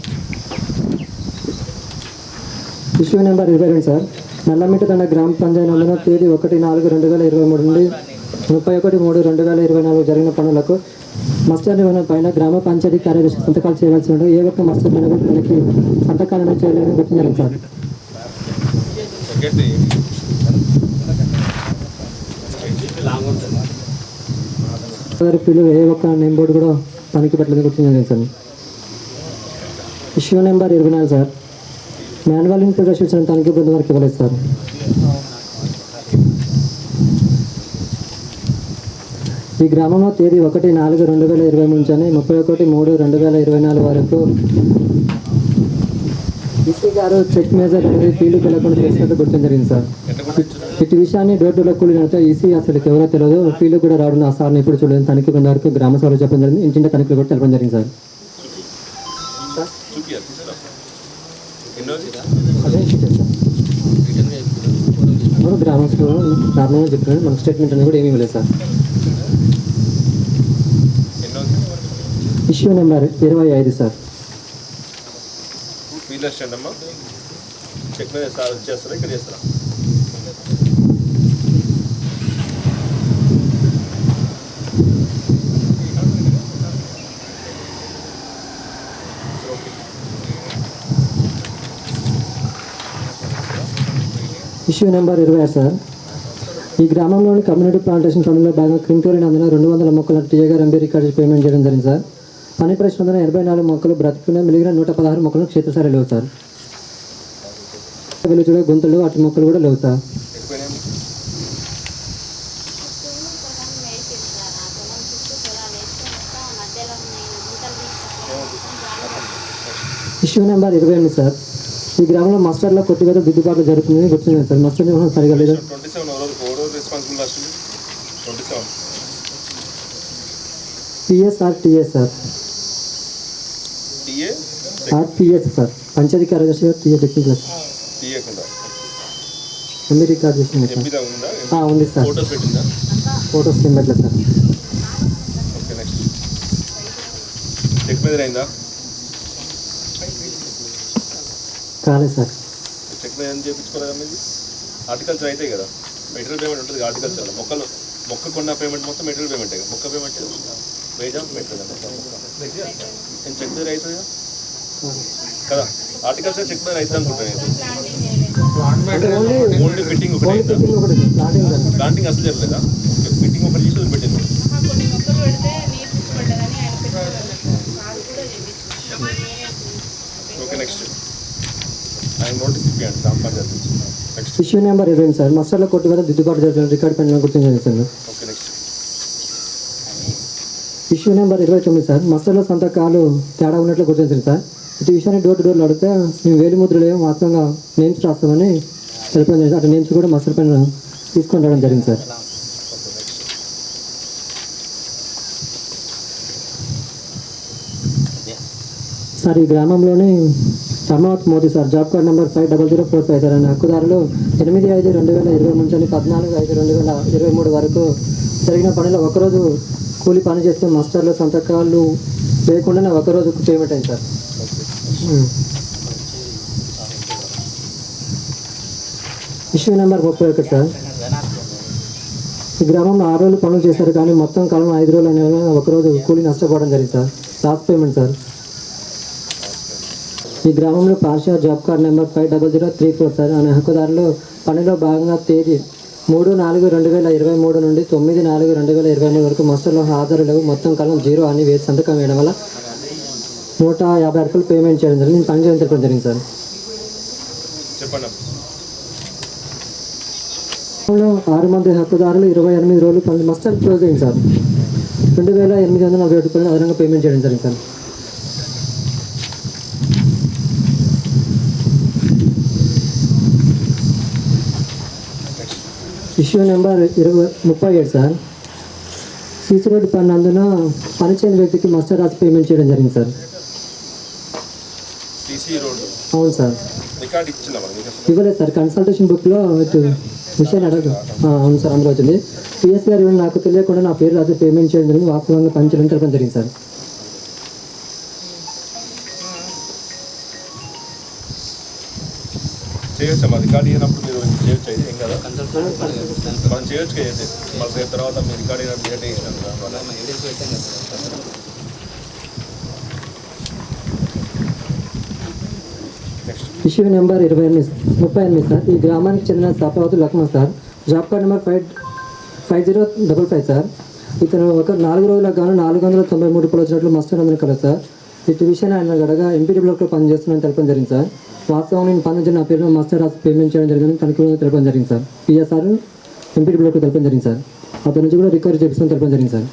[SPEAKER 7] Issue number 22 sir. Nallamittadanda గ్రామ పంచాయతీ నందున తేదీ 1/4/2023 నుండి 31/3/2024 జరిగిన పనులకు మస్టర్ నిర్వహణ పైన గ్రామ పంచాయతీ కార్యదర్శి సంతకాలు చేయవలసి ఉంటుంది. ఏ ఒక్క మస్టర్ పైన కూడా మనకి సంతకాలను చేయలేదని గుర్తించారు సార్. ఫీలు ఏ ఒక్క నేమ్ బోర్డు కూడా తనిఖీ పెట్టలేదని గుర్తించారు sir. Issue number 24 sir. Manual ప్రదర్శించిన తనిఖీ బృందం వారికి ఇవ్వలేదు సార్. ఈ గ్రామంలో తేదీ 1/4/2023 నుంచి 31/3/2024 వరకు ఈసీ గారు చెక్ మేజర్ అనేది ఫీల్డ్కి వెళ్ళకుండా చేసినట్టు గుర్తించడం జరిగింది సార్. ఇటు విషయాన్ని డోర్ టు డోర్ కూలినంత ఈసీ అసలు ఎవరో తెలియదు. ఫీల్డ్ కూడా రావడం ఆ సార్ని ఇప్పుడు చూడలేదు. తనిఖీ బృందం వరకు గ్రామ సభలో చెప్పడం జరిగింది. ఇంటింటి తనిఖీలు కూడా తెలపడం జరిగింది సార్. గ్రామస్తులు నార్మల్గా చెప్పిన మనకు స్టేట్మెంట్ అనేది కూడా ఏమీ ఇవ్వలేదు sir. Issue number 25 sir.
[SPEAKER 3] Field assistant అమ్మా చెక్ మీద సార్ చేస్తారా ఇక్కడ చేస్తారా?
[SPEAKER 7] Issue number 26 sir. ఈ గ్రామంలోని కమ్యూనిటీ ప్లాంటేషన్ పనుల్లో భాగంగా క్రింటోరిన్ అందున 200 మొక్కలను టీఏ గారు ఎంబీ రికార్డు పేమెంట్ చేయడం జరిగింది సార్. పని ప్రశ్న 84 మొక్కలు బ్రతుకున్న మిగిలిన 116 మొక్కలను క్షేత్రస్థాయి లేవు సార్. వెలుచుడు గుంతలు అటు మొక్కలు కూడా లేవు సార్. Issue number 28 sir. ఈ గ్రామంలో మస్టర్లో కొట్టివేత దిద్దుబాట్లు జరుగుతుందని గుర్తుంది సార్. మస్టర్ నిర్వహణ సరిగా లేదు.
[SPEAKER 3] 27 responsible last 27
[SPEAKER 7] PSRTS sir.
[SPEAKER 3] TA
[SPEAKER 7] RTS sir. Panchayat కార్యదర్శి గారు టీఏ టెక్నికల్
[SPEAKER 3] టీఏ కుండా
[SPEAKER 7] ఎంబీ రికార్డ్ చేసింది సార్.
[SPEAKER 3] ఎంపీదా ఉందా?
[SPEAKER 7] ఉంది సార్.
[SPEAKER 3] ఫోటోస్ పెట్టిందా?
[SPEAKER 7] ఫోటోస్ ఏం పెట్టలేదు సార్.
[SPEAKER 3] ఓకే నెక్స్ట్ చెక్ మీద అయిందా?
[SPEAKER 7] కాలేదు సార్.
[SPEAKER 3] చెక్ మీద ఏం చేయించుకోలేదా మీది? హార్టికల్చర్ అయితే కదా మెటీరియల్ పేమెంట్ ఉంటుంది. హార్టికల్చర్ మొక్క కొన్న పేమెంట్ మొత్తం మెటీరియల్ పేమెంటే కదా. మొక్క పేమెంట్ వేజా మెటీరియల్ నేను చెక్ మీద అవుతుందా కదా? హార్టికల్చర్ చెక్ మీద అవుతుంది అనుకుంటాను. ఓన్లీ ఫిట్టింగ్ ఒకటి అవుతుందా? ప్లాంటింగ్ అసలు జరగలేదా? ఫిట్టింగ్ ఒకటి చేసి పెట్టింది.
[SPEAKER 6] కొన్ని మొక్కలు పెడితే నీరు పుచ్చిపడ్డదని ఆయన పెట్టారు.
[SPEAKER 3] ఓకే నెక్స్ట్ ఆయన నోటీస్ ఇప్పియండి గ్రామ పంచాయతీ నుంచి. Next
[SPEAKER 7] issue number 20 sir. మస్టర్లో కొట్టివేత దిద్దుబాటు జరుగుతుంది రికార్డ్ పెండింగ్ గుర్తించండి sir.
[SPEAKER 3] Okay next
[SPEAKER 7] issue number 29 sir. మస్టర్లో సంతకాలు తేడా ఉన్నట్లు గుర్తించండి సార్. ఇటు విషయాన్ని డోర్ టు డోర్లు అడిగితే మేము వేలి ముద్రలు ఏమో వాస్తవంగా నేమ్స్ రాస్తామని తెలిపడం జరిగింది. అటు నేమ్స్ కూడా మస్టర్ పైన తీసుకొని రావడం జరిగింది సార్. సార్ ఈ గ్రామంలోని Dharmavath Modi sir. Job card number 5004 sir. అనే హక్కుదారులు 8/5/2020 నుంచి 14/5/2023 వరకు జరిగిన పనిలో ఒకరోజు కూలి పని చేస్తే మాస్టర్లు సంతకాలు లేకుండానే ఒకరోజు పేమెంట్ అయింది సార్. Issue number 31 sir. ఈ గ్రామంలో 6 రోజులు పనులు చేశారు కానీ మొత్తం కాలం 5 రోజులు అనేవి ఒకరోజు కూలి నష్టపోవడం జరిగింది సార్. Last payment sir. ఈ గ్రామంలో Persia job card number 5003 sir. అనే హక్కుదారులు పనిలో భాగంగా తేదీ 3/4/2023 నుండి 9/4/2023 వరకు మాస్టర్లో హాజరు లేవు, మొత్తం కాలం 0 అని వేసి సంతకం వేయడం వల్ల 150 అరకులు పేమెంట్ చేయడం జరిగింది. నేను పని చేయడం చెప్పడం జరిగింది సార్.
[SPEAKER 3] చెప్పండి.
[SPEAKER 7] 6 మంది హక్కుదారులు 28 రోజులు పని మస్టర్ క్లోజ్ అయింది సార్. 2,840 రూపాయలు అదనంగా పేమెంట్ చేయడం జరిగింది sir. Issue number 37 sir. CC road పని అందున పని చేయని వ్యక్తికి మస్టర్ రాసి పేమెంట్ చేయడం జరిగింది సార్.
[SPEAKER 3] సీసీ రోడ్డు
[SPEAKER 7] అవును సార్.
[SPEAKER 3] రికార్డ్ ఇచ్చిందా మరి మీకు?
[SPEAKER 7] ఇవ్వలేదు సార్. కన్సల్టేషన్ బుక్లో ఇటు విషయాన్ని అడగదు. అవును సార్, అందులో వచ్చింది. పిఎస్ గారు నాకు తెలియకుండా నా పేరు రాసి పేమెంట్ చేయడం జరిగింది. వాస్తవంగా పని చేయడం తెలపడం జరిగింది సార్.
[SPEAKER 3] చేయొచ్చా? మా రికార్డ్ అయినప్పుడు మీరు చేయొచ్చు. అయితే ఏం కదా మనం చేయొచ్చు అయితే మళ్ళీ రేపు తర్వాత మీ రికార్డ్ అయినప్పుడు డేట్ వేసినాం కదా. Next
[SPEAKER 7] issue number 38 sir. ఈ గ్రామానికి చెందిన Sapavathi Lakshmana sir. Job card number 5055 sir. ఇతను ఒక 4 రోజులకు గాను 493 రూపాయలు వచ్చినట్లు మస్టర్ అందరూ కలదు సార్. ఇటు విషయాన్ని ఆయన గడగా ఎంపీటీ బ్లాక్లో పనిచేస్తున్నాను తెలపడం జరిగింది సార్. వాస్తవం నేను పని నా పేరులో మస్టర్ రాసి పేమెంట్ చేయడం జరిగింది. తనకి తెలపడం జరిగింది సార్. పిఎస్ఆర్ ఎంపీటీ బ్లాక్లో తెలపడం జరిగింది సార్. అతని నుంచి కూడా రికవరీ చేపిస్తాను తెలపడం జరిగింది సార్.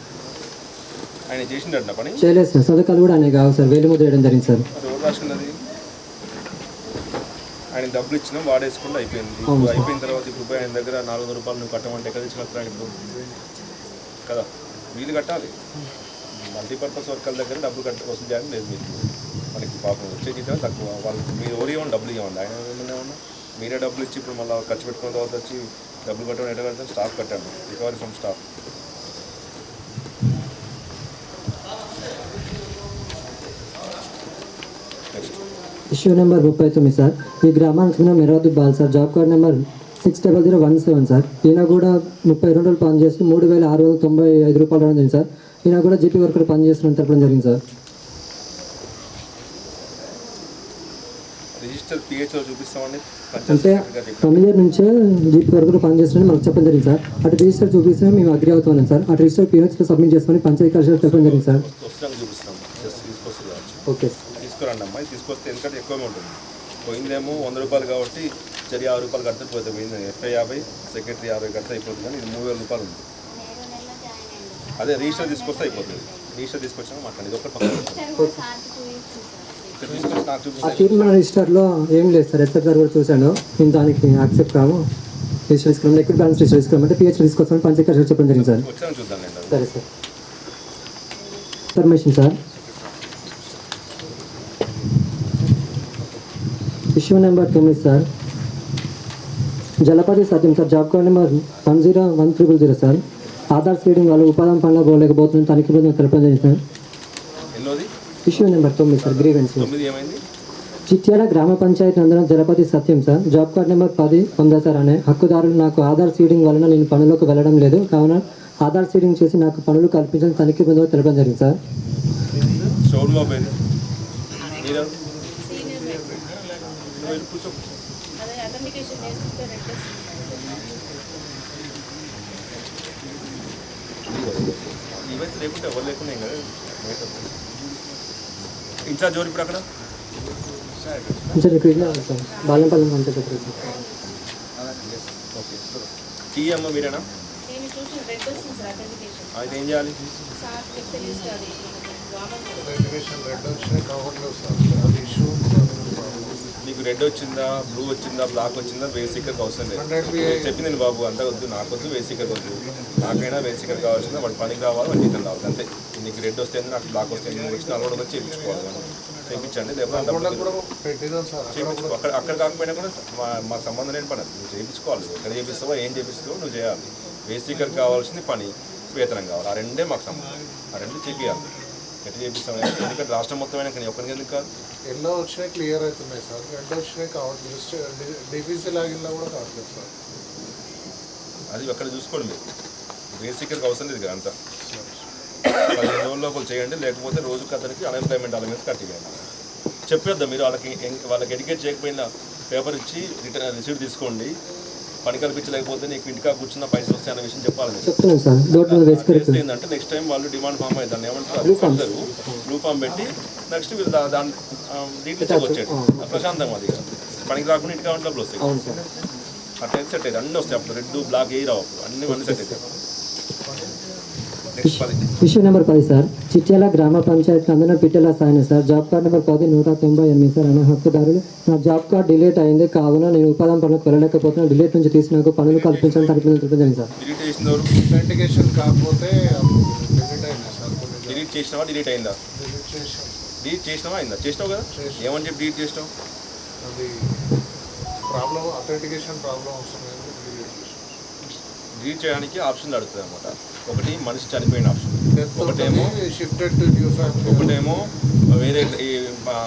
[SPEAKER 3] ఆయన చేసిండట పని
[SPEAKER 7] చేయలేదు సార్. సంతకాలు కూడా ఆయన కావాలి సార్. వేలి ముద్ర వేయడం జరిగింది సార్.
[SPEAKER 3] అది ఎవరు రాసుకున్నది? ఆయన డబ్బులు ఇచ్చినా వాడేసుకుంటూ అయిపోయింది.
[SPEAKER 7] అవును
[SPEAKER 3] ఇప్పుడు
[SPEAKER 7] సార్.
[SPEAKER 3] అయిపోయిన తర్వాత ఇప్పుడు పోయి ఆయన దగ్గర 400 రూపాయలు నువ్వు కట్టమంటే ఎక్కడ తీసుకొస్తాను ఇప్పుడు కదా? వీళ్ళు కట్టాలి. మల్టీపర్పస్ వర్కర్ల దగ్గర డబ్బులు వసూలు చేయాలని లేదు మీకు. మనకి పాపం వచ్చే జీతం తక్కువ. వాళ్ళకి మీరు ఎవరు ఇవ్వండి, డబ్బులు ఇవ్వండి. ఆయన ఏమన్నా మీరే డబ్బులు ఇచ్చి ఇప్పుడు మళ్ళీ ఖర్చు పెట్టుకున్న తర్వాత వచ్చి డబ్బులు కట్టడం ఎట్లా కడతాను? స్టాఫ్ కట్టాను, recovery from staff.
[SPEAKER 7] Issue number 39 sir. ఈ గ్రామానికి చెందిన Meradu Bal sir. Job card number 600017 sir. ఈయన కూడా 32 రోజులు పనిచేసి 3695 రూపాయలు రావడం జరిగింది సార్. ఈయన కూడా జీపీ వర్కర్ పనిచేస్తున్న తెలపడం జరిగింది సార్.
[SPEAKER 3] Register PHO చూపిస్తామండి.
[SPEAKER 7] అంటే ఫెమిలియర్ నుంచే జీపీ వర్కర్ పనిచేస్తున్న మనకు చెప్పడం జరిగింది సార్. అటు రిజిస్టర్ చూపిస్తే మేము అగ్రి అవుతున్నాం సార్. అటు రిజిస్టర్ పిహెచ్లో సబ్మిట్ చేసుకొని పంచాయతీ కార్యాలయంలో చెప్పడం జరిగింది సార్.
[SPEAKER 3] వస్తున్నాక చూపిస్తాం. జస్ట్ తీసుకొస్తుంది కావచ్చు.
[SPEAKER 7] ఓకే
[SPEAKER 3] తీసుకురండి అమ్మా. ఇది తీసుకొస్తే ఎందుకంటే ఎక్కువగా ఉంటుంది. పోయిందేమో 100 రూపాయలు కాబట్టి చర్య 6 రూపాయలు కడితే పోతే పోయింది. ఎఫ్ఐ 50, సెక్రటరీ 50 కడితే అయిపోతుంది. కానీ ఇది 3000 రూపాయలు ఉంది. అదే రిజిస్టర్ తీసుకొస్తే అయిపోతుంది. రిజిస్టర్ తీసుకొచ్చాక మాట్లాడి ఇది ఒకటి పక్కన తీసుకొచ్చి నాకు
[SPEAKER 7] ఆ
[SPEAKER 3] చూపిస్తాను.
[SPEAKER 7] తీర్మాన రిజిస్టర్లో ఏం లేదు సార్. ఎస్ఆర్ గారు కూడా చూశాను. నేను దానికి యాక్సెప్ట్ కాము. రిజిస్టర్ తీసుకున్నాం. లిక్విడ్ బ్యాలెన్స్ రిజిస్టర్ తీసుకున్నాం. అంటే పిహెచ్ తీసుకొస్తామని పంచాయతీ కార్యాలయంలో చెప్పడం జరిగింది సార్.
[SPEAKER 3] వచ్చాక చూద్దాం నేను.
[SPEAKER 7] సరే sir. Information sir. Issue number 9 sir. Jalapathi Satyam sir. Job card number 101000 sir. Aadhaar seeding వాళ్ళు ఉపాధి పనులు పోలేకపోతుంది. తనిఖీ బృందం తెలపడం జరిగింది సార్.
[SPEAKER 3] ఎన్నోది?
[SPEAKER 7] Issue number 9 sir. గ్రీవెన్స్
[SPEAKER 3] 9 ఏమైంది?
[SPEAKER 7] చిట్యాల గ్రామ పంచాయతీ నందున Jalapathi Satyam sir. Job card number 10 sir అనే హక్కుదారులు నాకు ఆధార్ సీడింగ్ వలన నేను పనులకు వెళ్ళడం లేదు. కావున ఆధార్ సీడింగ్ చేసి నాకు పనులు కల్పించడం తనిఖీ బృందం తెలపడం జరిగింది సార్.
[SPEAKER 3] షోర్ బాబు ఏది? మీరు కూర్చో.
[SPEAKER 6] అదే అథెంటికేషన్ చేస్తుంటే రెడ్
[SPEAKER 3] ఇవైతే లేకుంటే ఎవరు లేకుండా ఏం కదా. ఇన్ఛార్జ్ ఎవరు ఇప్పుడు అక్కడ?
[SPEAKER 7] కొంచెం రిక్వెస్ట్ సార్. బాలంపల్లి అంటే చెప్పారు సార్.
[SPEAKER 3] ఓకే టీ అమ్మ మీరేనా?
[SPEAKER 6] నేను చూసిన రెడ్ వస్తుంది సార్ అథెంటికేషన్.
[SPEAKER 3] అయితే ఏం చేయాలి?
[SPEAKER 6] సార్ చెప్తే లిస్ట్ అది
[SPEAKER 4] అథెంటికేషన్ రెడ్ వచ్చినాయి కావట్లేదు సార్. అది ఇష్యూ
[SPEAKER 3] నీకు రెడ్ వచ్చిందా, బ్లూ వచ్చిందా, బ్లాక్ వచ్చిందా, బేసిక్గా అవసరం లేదు. చెప్పింది నేను బాబు అంతా వద్దు, నాకు వద్దు, బేసిక్గా వద్దు. నాకైనా బేసిక్గా కావాల్సిందా వాడు పనికి రావాలి, వాడు జీతం రావాలి అంతే. నీకు రెడ్ వస్తే నాకు బ్లాక్ వస్తే నువ్వు వచ్చిన అలవాటు వచ్చి చేయించుకోవాలి. చేయించండి. లేకపోతే అక్కడ కాకపోయినా కూడా మాకు సంబంధం లేని పని. నువ్వు చేయించుకోవాలి. ఎక్కడ చేపిస్తావో ఏం చేపిస్తావో నువ్వు చేయాలి. బేసిక్గా కావాల్సింది పని, వేతనం కావాలి. ఆ రెండే మాకు సంబంధం. ఆ రెండు చేయాలి. ఎట్లా చేపిస్తాం? ఎందుకంటే రాష్ట్రం మొత్తం అయినా కానీ ఒక్కరికి ఎందుకు కాదు?
[SPEAKER 4] ఎల్లో వచ్చినాయి క్లియర్ అవుతున్నాయి సార్. రెడ్ వచ్చినాయి కావట్లేదు. డిపిసి లాగిన్లో కూడా కావట్లేదు సార్.
[SPEAKER 3] అది అక్కడ చూసుకోండి. మీరు బేసిక్గా అవసరం లేదు కదా అంతా. 15 రోజుల లోపల చేయండి. లేకపోతే రోజుకి అతనికి అన్ఎంప్లాయ్మెంట్ అలవెన్స్ కట్టివేయండి. చెప్పేద్దాం మీరు వాళ్ళకి ఎడ్యుకేట్ చేయకపోయినా పేపర్ ఇచ్చి రిసీట్ తీసుకోండి. పని కల్పించలేకపోతే నీకు ఇంటికా కూర్చున్న పైసలు వస్తాయి అన్న విషయం చెప్పాలి. ఏంటంటే నెక్స్ట్ టైం వాళ్ళు డిమాండ్ ఫామ్ అయితే దాన్ని ఏమంటారు బ్లూ ఫామ్ పెట్టి నెక్స్ట్ వీళ్ళు దాని డీటెయిల్స్ వచ్చేది ప్రశాంతం. అది పనికి రాకుండా ఇంటికా డబ్బులు వస్తాయి. అట్లయితే సెట్ అయితే అన్నీ వస్తాయి. అప్పుడు రెడ్ బ్లాక్ ఏ రావు. అన్నీ సెట్ అవుతాయి.
[SPEAKER 7] Issue number 10 sir. చిట్యాల గ్రామ పంచాయతీ నందున Pittela Sayana sir. Job card number 10198 sir అనే హక్కుదారులు నా జాబ్ కార్డ్ డిలీట్ అయింది. కావున నేను ఉపాధి పనులకు వెళ్ళలేకపోతున్నా. డిలీట్ నుంచి తీసి నాకు పనులు కల్పించడం తెలిపింది సార్.
[SPEAKER 4] అథెంటికేషన్ కాకపోతే డిలీట్ అయింది సార్.
[SPEAKER 3] డిలీట్ చేసినావా? డిలీట్ అయిందా? డిలీట్ చేసినావా? అయిందా? చేసినావు కదా. ఏమని చెప్పి డిలీట్ చేసినావు?
[SPEAKER 4] అది ప్రాబ్లం అథెంటికేషన్ ప్రాబ్లం వస్తుంది.
[SPEAKER 3] డిలీట్ చేయడానికి ఆప్షన్లు అడుగుతుంది అనమాట. ఒకటి మనిషి చనిపోయిన ఆప్షన్, ఒకటేమో వేరే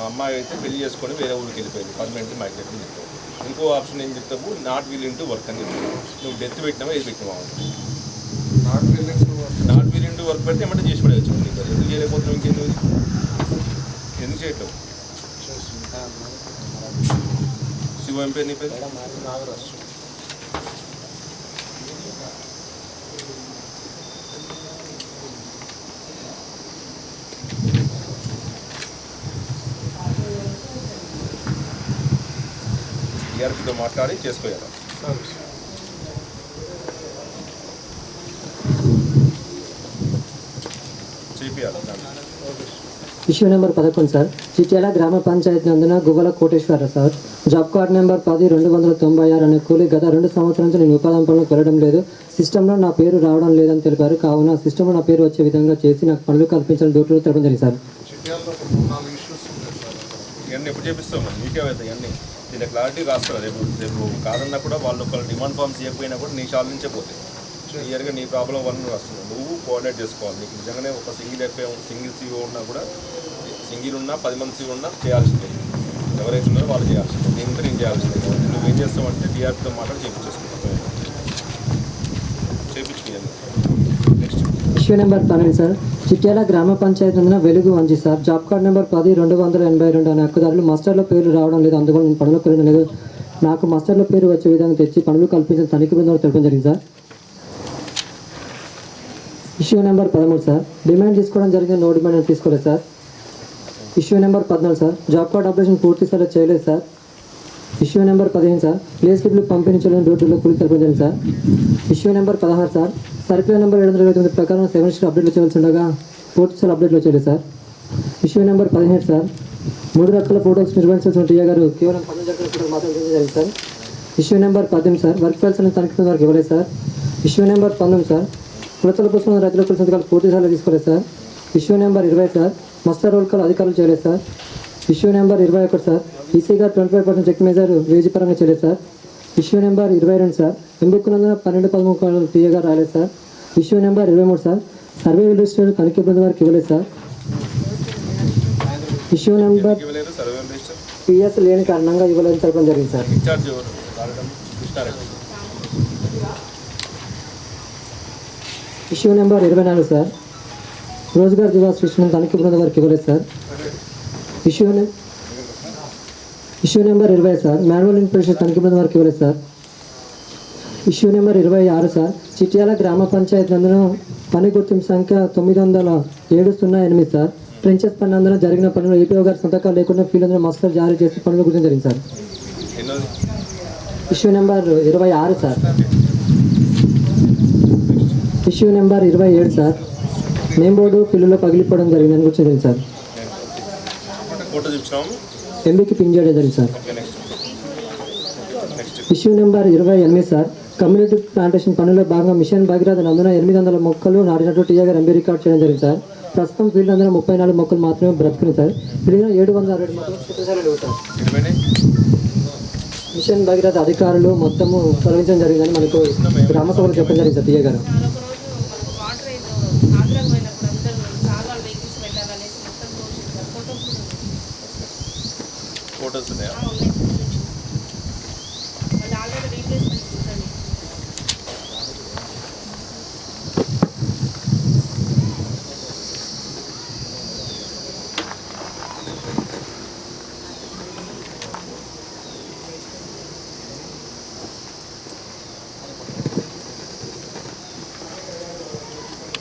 [SPEAKER 3] అమ్మాయి అయితే పెళ్లి చేసుకొని వేరే ఊరికి వెళ్ళిపోయింది, పర్మనెంట్ మైగ్రేట్ అని చెప్తావు. ఇంకో ఆప్షన్ ఏం చెప్తావు? నాట్ విల్లింగ్ టు వర్క్ అని చెప్తావు. నువ్వు డెత్ పెట్టినావా ఏది పెట్టినావా? నాట్ విల్లింగ్ టు వర్క్ పెడితే ఏమంటే చేసి పడేయచ్చు. నీకు ఎందుకు చేయలేకపోతున్నావు? ఇంకెందుకు ఎందుకు చేయట్లేవు? శివ ఏం పేరు నీ పేరు?
[SPEAKER 4] నాగరాజు.
[SPEAKER 3] టీఆర్పీతో మాట్లాడి చేసుకోవాలి. చేపియాలి.
[SPEAKER 7] Issue number 11 sir. చిట్యాల గ్రామ పంచాయతీ నందున Guvvala Koteswara sir. Job card number 10296 అనే కూలి గత 2 సంవత్సరాల నుంచి నేను ఉపాధి పనులకు వెళ్ళడం లేదు. సిస్టంలో నా పేరు రావడం లేదని తెలిపారు. కావున సిస్టంలో నా పేరు వచ్చే విధంగా చేసి నాకు పనులు కల్పించాలని డోర్లు తెలపడం జరిగింది సార్.
[SPEAKER 3] ఇవన్నీ ఎప్పుడు చేపిస్తావు? మీకే అవుతాయి ఇవన్నీ. దీని క్లారిటీ రాస్తారు. రేపు కాదన్నా కూడా వాళ్ళు ఒక డిమాండ్ ఫామ్స్ చేయకపోయినా కూడా నీ షాల్ నుంచే పోతాయి. క్లియర్గా నీ ప్రాబ్లం వన్ వస్తుంది. నువ్వు కోఆర్డినేట్ చేసుకోవాలి. నీకు నిజంగానే ఒక సింగిల్ ఎఫ్ఏ సింగిల్ సీఓ ఉన్నా కూడా, సింగిల్ ఉన్నా 10 మంది సీఓ ఉన్నా చేయాల్సిందే. ఎవరైతే ఉన్నారో వాళ్ళు చేయాల్సింది, నేను చేయాల్సింది. నువ్వేం చేస్తావంటే డిఆర్పితో మాట్లాడి చేయించేసుకుంటాం, చేయించుకోవాలి. Next
[SPEAKER 7] issue number 12 sir, Chityala గ్రామ పంచాయతీ నందున వెలుగు వంచి సార్, జాబ్ కార్డ్ నెంబర్ 10-282 అనే హక్కుదారులు మాస్టర్ల పేర్లు రావడం లేదు, అందువల్ల నేను పనులకు వెళ్ళడం లేదు. నాకు మాస్టర్ల పేరు వచ్చే విధంగా తెచ్చి పనులు కల్పించిన తనిఖీ బృందాలు తెలపడం జరిగింది sir. Issue number 13 sir, demand తీసుకోవడం జరిగింది, నో డిమాండ్ తీసుకోలేదు sir. Issue number 14 sir, job card operation పూర్తి స్థాయిలో చేయలేదు sir. Issue number 15 sir, place కిట్లు పంపిణీ చేయడం డ్యూటీలో కూలి తెలపడం జరిగింది sir. Issue number 16 sir, circular number 729 ప్రకారం 7 స్టార్ అప్డేట్లు చేయవలసి ఉండగా పూర్తి స్థాయి అప్డేట్లో చేయలేదు సార్. ఇష్యూ నెంబర్ 17 సార్, 3 రకాల ఫోటోస్ నిర్వహించాల్సిన టీఏ గారు కేవలం 10 రకాల ఫోటోలు మాత్రం జరిగింది sir. Issue number 18 sir, work files అని తనిఖీ వరకు ఇవ్వలేదు సార్. ఇష్యూ నెంబర్ 19 సార్, కులతల కోసం రైతుల కుల సంతకాలు పూర్తి స్థాయిలో తీసుకోలేదు sir. Issue number 20 sir, muster roll call అధికారులు చేయలేదు sir. Issue number 21 sir, EC గారు 25% చెక్ మేజర్ వేజీ పరంగా చేయలేదు సార్. ఇష్యూ నెంబర్ 22 సార్, ఎంబుక్కునందున 12-13 టీఏ గారు రాలేదు sir. Issue number 23 sir, survey register తనిఖీ బృందం వారికి ఇవ్వలేదు సార్. ఇష్యూ నెంబర్
[SPEAKER 3] ఇవ్వలేదు, సర్వే రిజిస్టర్
[SPEAKER 7] పిఎస్ లేని కారణంగా ఇవ్వలేదని తెలపడం జరిగింది సార్.
[SPEAKER 3] ఇన్ఛార్జ్ ఎవరు రావడం Krishna Reddy.
[SPEAKER 7] Issue number 24 sir, Rozgar Diwas సృష్టిని తనిఖీ బృందం వారికి ఇవ్వలేదు sir. Issue number 20 sir, manual inspection తనిఖీ బృందం వారికి ఇవ్వలేదు sir. Issue number 26 sir, Chityala గ్రామ పంచాయతీ నందున పని గుర్తింపు సంఖ్య 90708 సార్, ట్రెంచెస్ పని నందున జరిగిన పనులు ఏపీఓ గారి సంతకాలు లేకుండా ఫీల్డ్ నందున మస్టర్ జారీ చేసి పనులు గుర్తింపు జరిగింది సార్.
[SPEAKER 3] ఎన్నోది?
[SPEAKER 7] Issue number 26 sir. Issue number 27 sir, name board ఫిల్లులో పగిలిపోవడం జరిగిందని గుర్తించింది సార్.
[SPEAKER 3] ఫోటో చూపించినాము.
[SPEAKER 7] ఎంబీకి పిన్ చేయడం జరిగింది sir.
[SPEAKER 3] Okay, next
[SPEAKER 7] issue number 28 sir, community plantation పనుల్లో భాగంగా మిషన్ భగీరథ నందున 800 మొక్కలు నాటినట్టు టీఏ గారు ఎంబీ రికార్డ్ చేయడం జరిగింది సార్. ప్రస్తుతం ఫీల్డ్ నందున 34 మొక్కలు మాత్రమే బ్రతుకుని సార్. మిగిలిన 767 మొక్కలు చిత్రశాల లేవు సార్. మిషన్ భగీరథ అధికారులు మొత్తము తొలగించడం జరిగిందని మనకు గ్రామ సభలో చెప్పడం జరిగింది సార్ టీఏ గారు.
[SPEAKER 6] ఒకరోజు మనకు వాటర్ ఏదో ఆంధ్రాకి పోయినప్పుడు అందరూ చాలా వెహికల్స్ పెట్టాలనేసి మొత్తం చూసింది సార్.
[SPEAKER 3] ఫోటోస్ ఉన్నాయా?
[SPEAKER 6] ఉన్నాయి మళ్ళీ ఆల్రెడీ రీప్లేస్మెంట్ ఉంటుంది.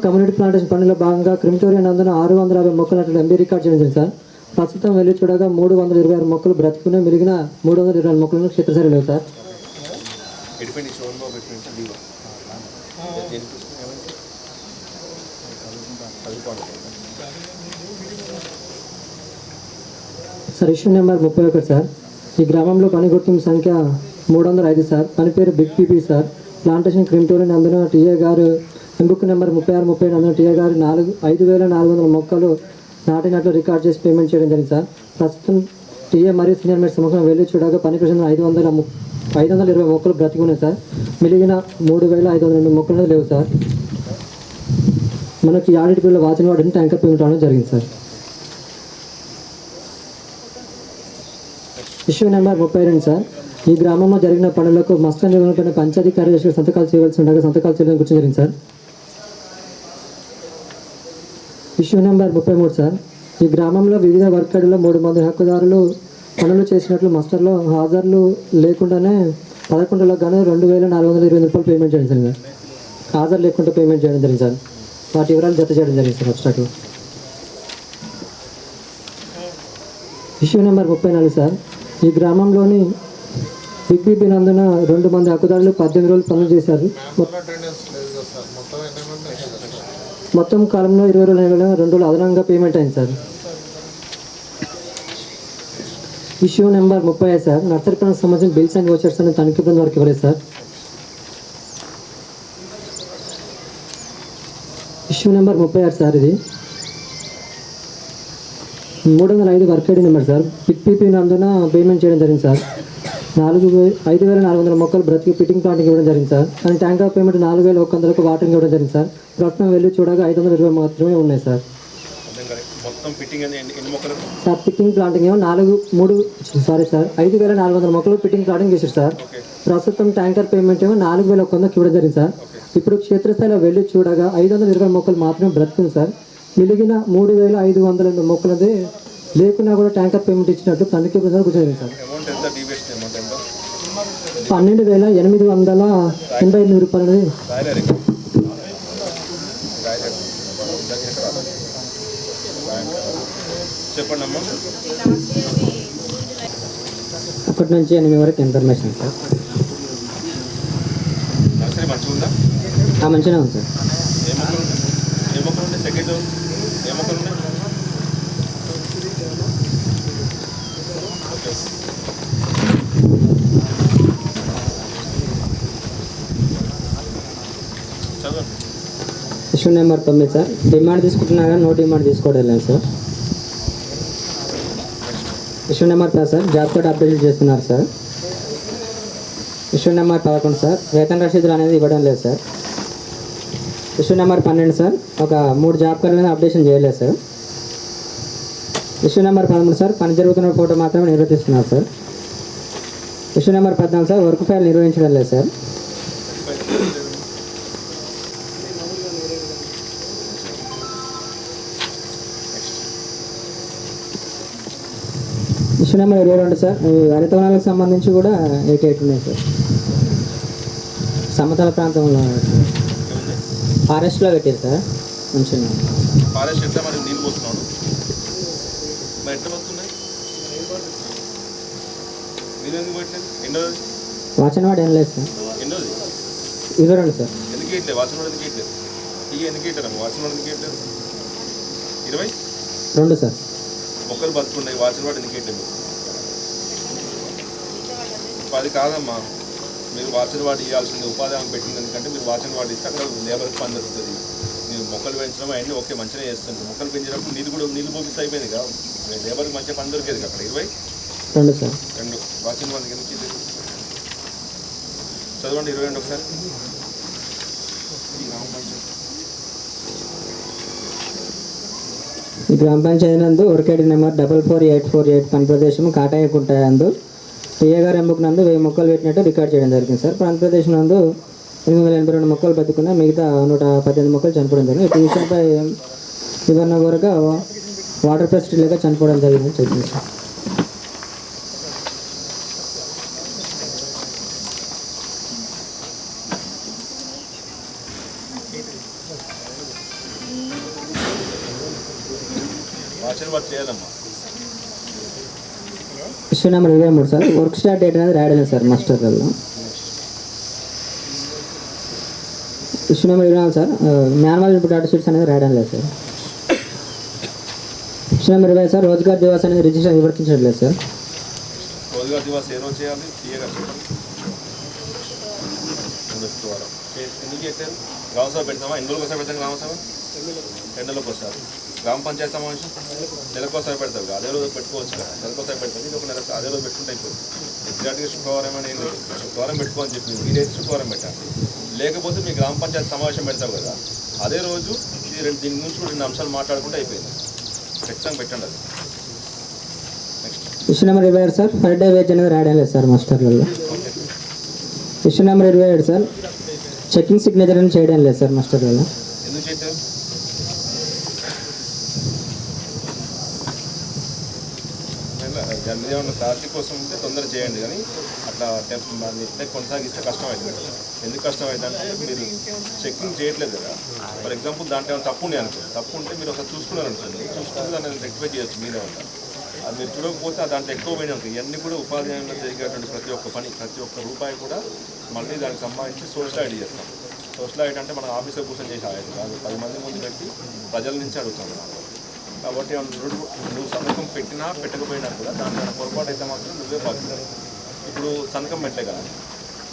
[SPEAKER 7] కమ్యూనిటీ ప్లాంటేషన్ పనుల్లో భాగంగా క్రిమిటోరియా నందున 650 మొక్కలు నాటిన ఎంబీ రికార్డ్ చేయడం జరిగింది సార్. ప్రస్తుతం వెళ్ళి చూడగా 326 మొక్కలు బ్రతుకునే, మిగిలిన 324 మొక్కలను క్షేత్రస్థాయిలో లేవు సార్.
[SPEAKER 3] ఎడిపోయింది షోన్లో పెట్టుకుంటే leave
[SPEAKER 7] sir, issue number 31 sir, ఈ గ్రామంలో పని గుర్తింపు సంఖ్య 305 సార్, పని పేరు big PP sir, plantation crematoria నందున టీఏ గారు ఎంబుక్ నెంబర్ 3630 నందున టీఏ గారు 5400 మొక్కలు నాటినట్లు రికార్డ్ చేసి పేమెంట్ చేయడం జరిగింది సార్. ప్రస్తుతం టీఏ మరియు సీనియర్ మేట్ సమక్షంలో వెళ్ళి చూడగా పని ప్రశ్న 520 మొక్కలు బ్రతికి ఉన్నాయి సార్. మిగిలిన 3502 మొక్కలు లేవు సార్. మనకి ఆడిట్ బిల్లు వాచిన వాడిని ట్యాంకర్ పేమెంట్ రావడం జరిగింది సార్. ఇష్యూ నెంబర్ 32 సార్, ఈ గ్రామంలో జరిగిన పనులకు మస్టర్ నిర్వహణపైన పంచాయతీ కార్యదర్శి సంతకాలు చేయవలసి ఉండగా సంతకాలు చేయడం గురించి జరిగింది సార్. ఇష్యూ నెంబర్ 33 సార్, ఈ గ్రామంలో వివిధ వర్కర్లో 3 మంది హక్కుదారులు పనులు చేసినట్లు మస్టర్లో హాజరులు లేకుండానే 11 రోజులకు గాను 2420 రూపాయలు పేమెంట్ చేయడం జరిగింది సార్. హాజరు లేకుండా పేమెంట్ చేయడం జరిగింది సార్. వాటి వివరాలు జత చేయడం జరిగింది సార్ అబ్స్ట్రాక్ట్లో. ఇష్యూ నెంబర్ 34 సార్, ఈ గ్రామంలోని బిగ్ బీపీ నందున 2 మంది హక్కుదారులు 18 రోజులు పనులు చేశారు.
[SPEAKER 4] అటెండెన్స్ లేదు కదా సార్, మొత్తం ఎన్ని మంది వచ్చారు సార్?
[SPEAKER 7] మొత్తం కాలంలో 20 రోజులు 2 రోజులు అదనంగా పేమెంట్ అయింది sir. Issue number 35 sir, nursery plant సంబంధించిన బిల్స్ అండ్ వోచర్స్ అని తనిఖీ బృందం వరకు ఇవ్వలేదు సార్. ఇష్యూ నెంబర్ 36 సార్, ఇది 305 work ID number sir, big PP నందున పేమెంట్ చేయడం జరిగింది సార్. 5400 మొక్కలు బ్రతికి ఫిట్టింగ్ ప్లాంటింగ్ ఇవ్వడం జరిగింది సార్. కానీ ట్యాంక్ ఆఫ్ పేమెంట్ 4100కు వాటరింగ్ ఇవ్వడం జరిగింది సార్. ప్రస్తుతం వెళ్ళి చూడగా 520 మాత్రమే ఉన్నాయి సార్.
[SPEAKER 3] మొత్తం ఫిట్టింగ్ ఎన్ని మొక్కలు?
[SPEAKER 7] సార్ పిట్టింగ్ ప్లాంటింగ్ ఏమో 5,400 మొక్కలు పిట్టింగ్ ప్లాంటింగ్ చేశారు సార్.
[SPEAKER 3] ఓకే
[SPEAKER 7] ప్రస్తుతం ట్యాంకర్ పేమెంట్ ఏమో 4,100 ఇవ్వడం జరిగింది సార్. ఇప్పుడు క్షేత్రస్థాయిలో వెళ్ళి చూడగా 520 మొక్కలు మాత్రమే బ్రతుకుంది సార్. మిగిలిన 3,500 మొక్కలది లేకున్నా కూడా ట్యాంకర్ పేమెంట్ ఇచ్చినట్టు తనిఖీ బృందం కూర్చోండి సార్.
[SPEAKER 3] అమౌంట్ ఎంత? డీవియేషన్ అమౌంట్ ఎంత?
[SPEAKER 7] 12,888 రూపాయలు.
[SPEAKER 3] రాయలేరు చెప్పండి అమ్మా.
[SPEAKER 7] లాస్ట్ ఇయర్ 1 నుంచి 8 వరకు ఇన్ఫర్మేషన్ సార్.
[SPEAKER 3] నర్సరీ మంచిగా ఉందా?
[SPEAKER 7] మంచిగా ఉంది సార్.
[SPEAKER 3] ఏ మొక్కలు ఉన్నాయి? సెకండ్ ఏ మొక్కలు ఉన్నాయి? చదవండి.
[SPEAKER 7] Issue number 9 sir. డిమాండ్ తీసుకుంటున్నా కానీ నో డిమాండ్ తీసుకోవడం లేదు sir. Issue number 10 sir. Job card update చేస్తున్నారు సార్. Issue number 11 sir. వేతన రసీదులు అనేది ఇవ్వడం లేదు సార్. Issue number 12 sir. ఒక 3 జాబ్ కార్డులు అనేది అప్డేషన్ చేయలేదు సార్. Issue number 13 sir. పని జరుగుతున్న ఫోటో మాత్రమే నిర్వర్తిస్తున్నారు sir. Issue number 14 sir. Work file నిర్వహించడం లేదు సార్. Issue number 22 sir. హరితవనాలకు సంబంధించి కూడా 88 ఉన్నాయి సార్. సమతల ప్రాంతంలో ఫారెస్ట్లో పెట్టారు సార్. మంచిగా
[SPEAKER 3] ఫారెస్ట్ ఎట్లా మరి నీళ్ళు పోస్తున్నాను మరి ఎట్లా వస్తున్నాయి? మీరు ఎందుకు పెట్టలేదు? ఎన్నోది
[SPEAKER 7] వాచన వాడు ఏం లేదు సార్.
[SPEAKER 3] ఎన్నోది
[SPEAKER 7] 22 సార్.
[SPEAKER 3] ఎందుకు ఇట్లేదు? వాచన వాడు ఎందుకు ఇట్లేదు? ఇక ఎందుకు ఇట్టారు? వాచన వాడు ఎందుకు ఇట్లేదు?
[SPEAKER 7] 22 సార్.
[SPEAKER 3] మొక్కలు బతుకున్నాయి, వాచన వాడు ఎందుకు ఇట్లేదు? 10 కాదమ్మా, మీరు వాచన వాడు ఇవ్వాల్సింది ఉపాధి హామీ పెట్టింది. ఎందుకంటే మీరు వాచన వాడు ఇస్తే అక్కడ లేబర్కి పని దొరుకుతుంది. మీరు మొక్కలు పెంచడం అవన్నీ ఓకే మంచిగా చేస్తుంది. మొక్కలు పెంచినప్పుడు నీళ్ళు పోపిస్తే అయిపోయింది కదా, లేబర్కి మంచిగా పని దొరికేది అక్కడ.
[SPEAKER 7] 22 సార్.
[SPEAKER 3] 2 వాచన వాడికి ఎందుకు ఇది? చదవండి 22 ఒకసారి.
[SPEAKER 7] ఈ గ్రామ పంచాయతీ నందు వర్కేడి నెంబర్ 44848 పని ప్రదేశం కాటాయకుంట నందు టీఏ గారు ఎంబుక్ నందు 1000 మొక్కలు పెట్టినట్టు రికార్డ్ చేయడం జరిగింది సార్. పని ప్రదేశం నందు 882 మొక్కలు బతుకున్న మిగతా 118 మొక్కలు చనిపోవడం జరిగింది. ఈ విషయంపై వివరణ కొరగా వాటర్ ఫెసిలిటీ లేక చనిపోవడం జరిగిందని చెప్పింది సార్.
[SPEAKER 3] వాచన వాడు చేయాలమ్మా.
[SPEAKER 7] Issue number 23 sir. Work start date అనేది రాయలేదు సార్ మాస్టర్లలో. Issue number 24 sir. Manual input data sheets అనేది రాయడం లేదు sir. Issue number 20 sir. Rozgar Divas అనేది రిజిస్టర్ నిర్వర్తించట్లేదు సార్.
[SPEAKER 3] రోజుగారు దివాస్ ఏ రోజు చేయాలి? టీఏ గారు చెప్పండి. శుక్రవారం ఎందుకు చెప్పారు? గ్రామ సభ పెడతామా? ఎన్ని రోజులు ఒకసారి పెడతాం గ్రామ సభ? 2 నెలలకు ఒకసారి. గ్రామ పంచాయతీ సమావేశం నెలకోసారి పెడతారు కదా, అదే రోజు పెట్టుకోవచ్చు కదా. నెలకోసారి పెడతారు, ఇది ఒక నెల అదే రోజు పెట్టుకుంటే అయిపోతుంది. ఎగ్జాక్ట్గా శుక్రవారం అని ఏం లేదు, శుక్రవారం పెట్టుకోని చెప్పి మీరైతే శుక్రవారం పెట్టాలి. లేకపోతే మీ గ్రామ పంచాయతీ సమావేశం పెడతారు కదా, అదే రోజు దీని గురించి 2 అంశాలు మాట్లాడుకుంటే అయిపోయింది. ఖచ్చితంగా పెట్టండి అది. Next
[SPEAKER 7] issue number 27 sir. Per day wage అనేది రాయడం లేదు సార్ మాస్టర్లలో. Issue number 27 sir. Checking signature అని చేయడం లేదు సార్ మాస్టర్లలో.
[SPEAKER 3] ఎందుకు చేశారు? దాని మీద ఏమన్నా క్లారిటీ కోసం ఉంటే తొందర చేయండి, కానీ అట్లా ఇట్లా కొనసాగిస్తే కష్టం అవుతుంది. ఎందుకు కష్టం అవుతుందంటే మీరు చెకింగ్ చేయట్లేదు కదా. ఫర్ ఎగ్జాంపుల్ దాంట్లో ఏమైనా తప్పు ఉండే అనుకోండి, తప్పు ఉంటే మీరు ఒకసారి చూసుకున్నారు అనుకోండి, చూసుకుంటే దాన్ని రెక్టిఫై చేయొచ్చు మీరే ఉంటారు. అది మీరు చూడకపోతే దాంట్లో ఎక్కువ పోయినా ఉంటుంది. ఇవన్నీ కూడా ఉపాధి హామీలో జరిగేటువంటి ప్రతి ఒక్క పని, ప్రతి ఒక్క రూపాయి కూడా మళ్ళీ దానికి సంబంధించి సోషల్ ఐడి చేస్తాం. సోషల్ ఐడి అంటే మన ఆఫీసర్ కూర్చొని చేసే ఐడి కాదు, 10 మంది ముందు పెట్టి ప్రజల నుంచి అడుగుతాం. కాబట్టి నువ్వు సంతకం పెట్టినా పెట్టకపోయినా కూడా దాంట్లో పొరపాటు అయితే మాత్రం నువ్వే బాధ్యత. ఇప్పుడు సంతకం పెట్టలే కదా,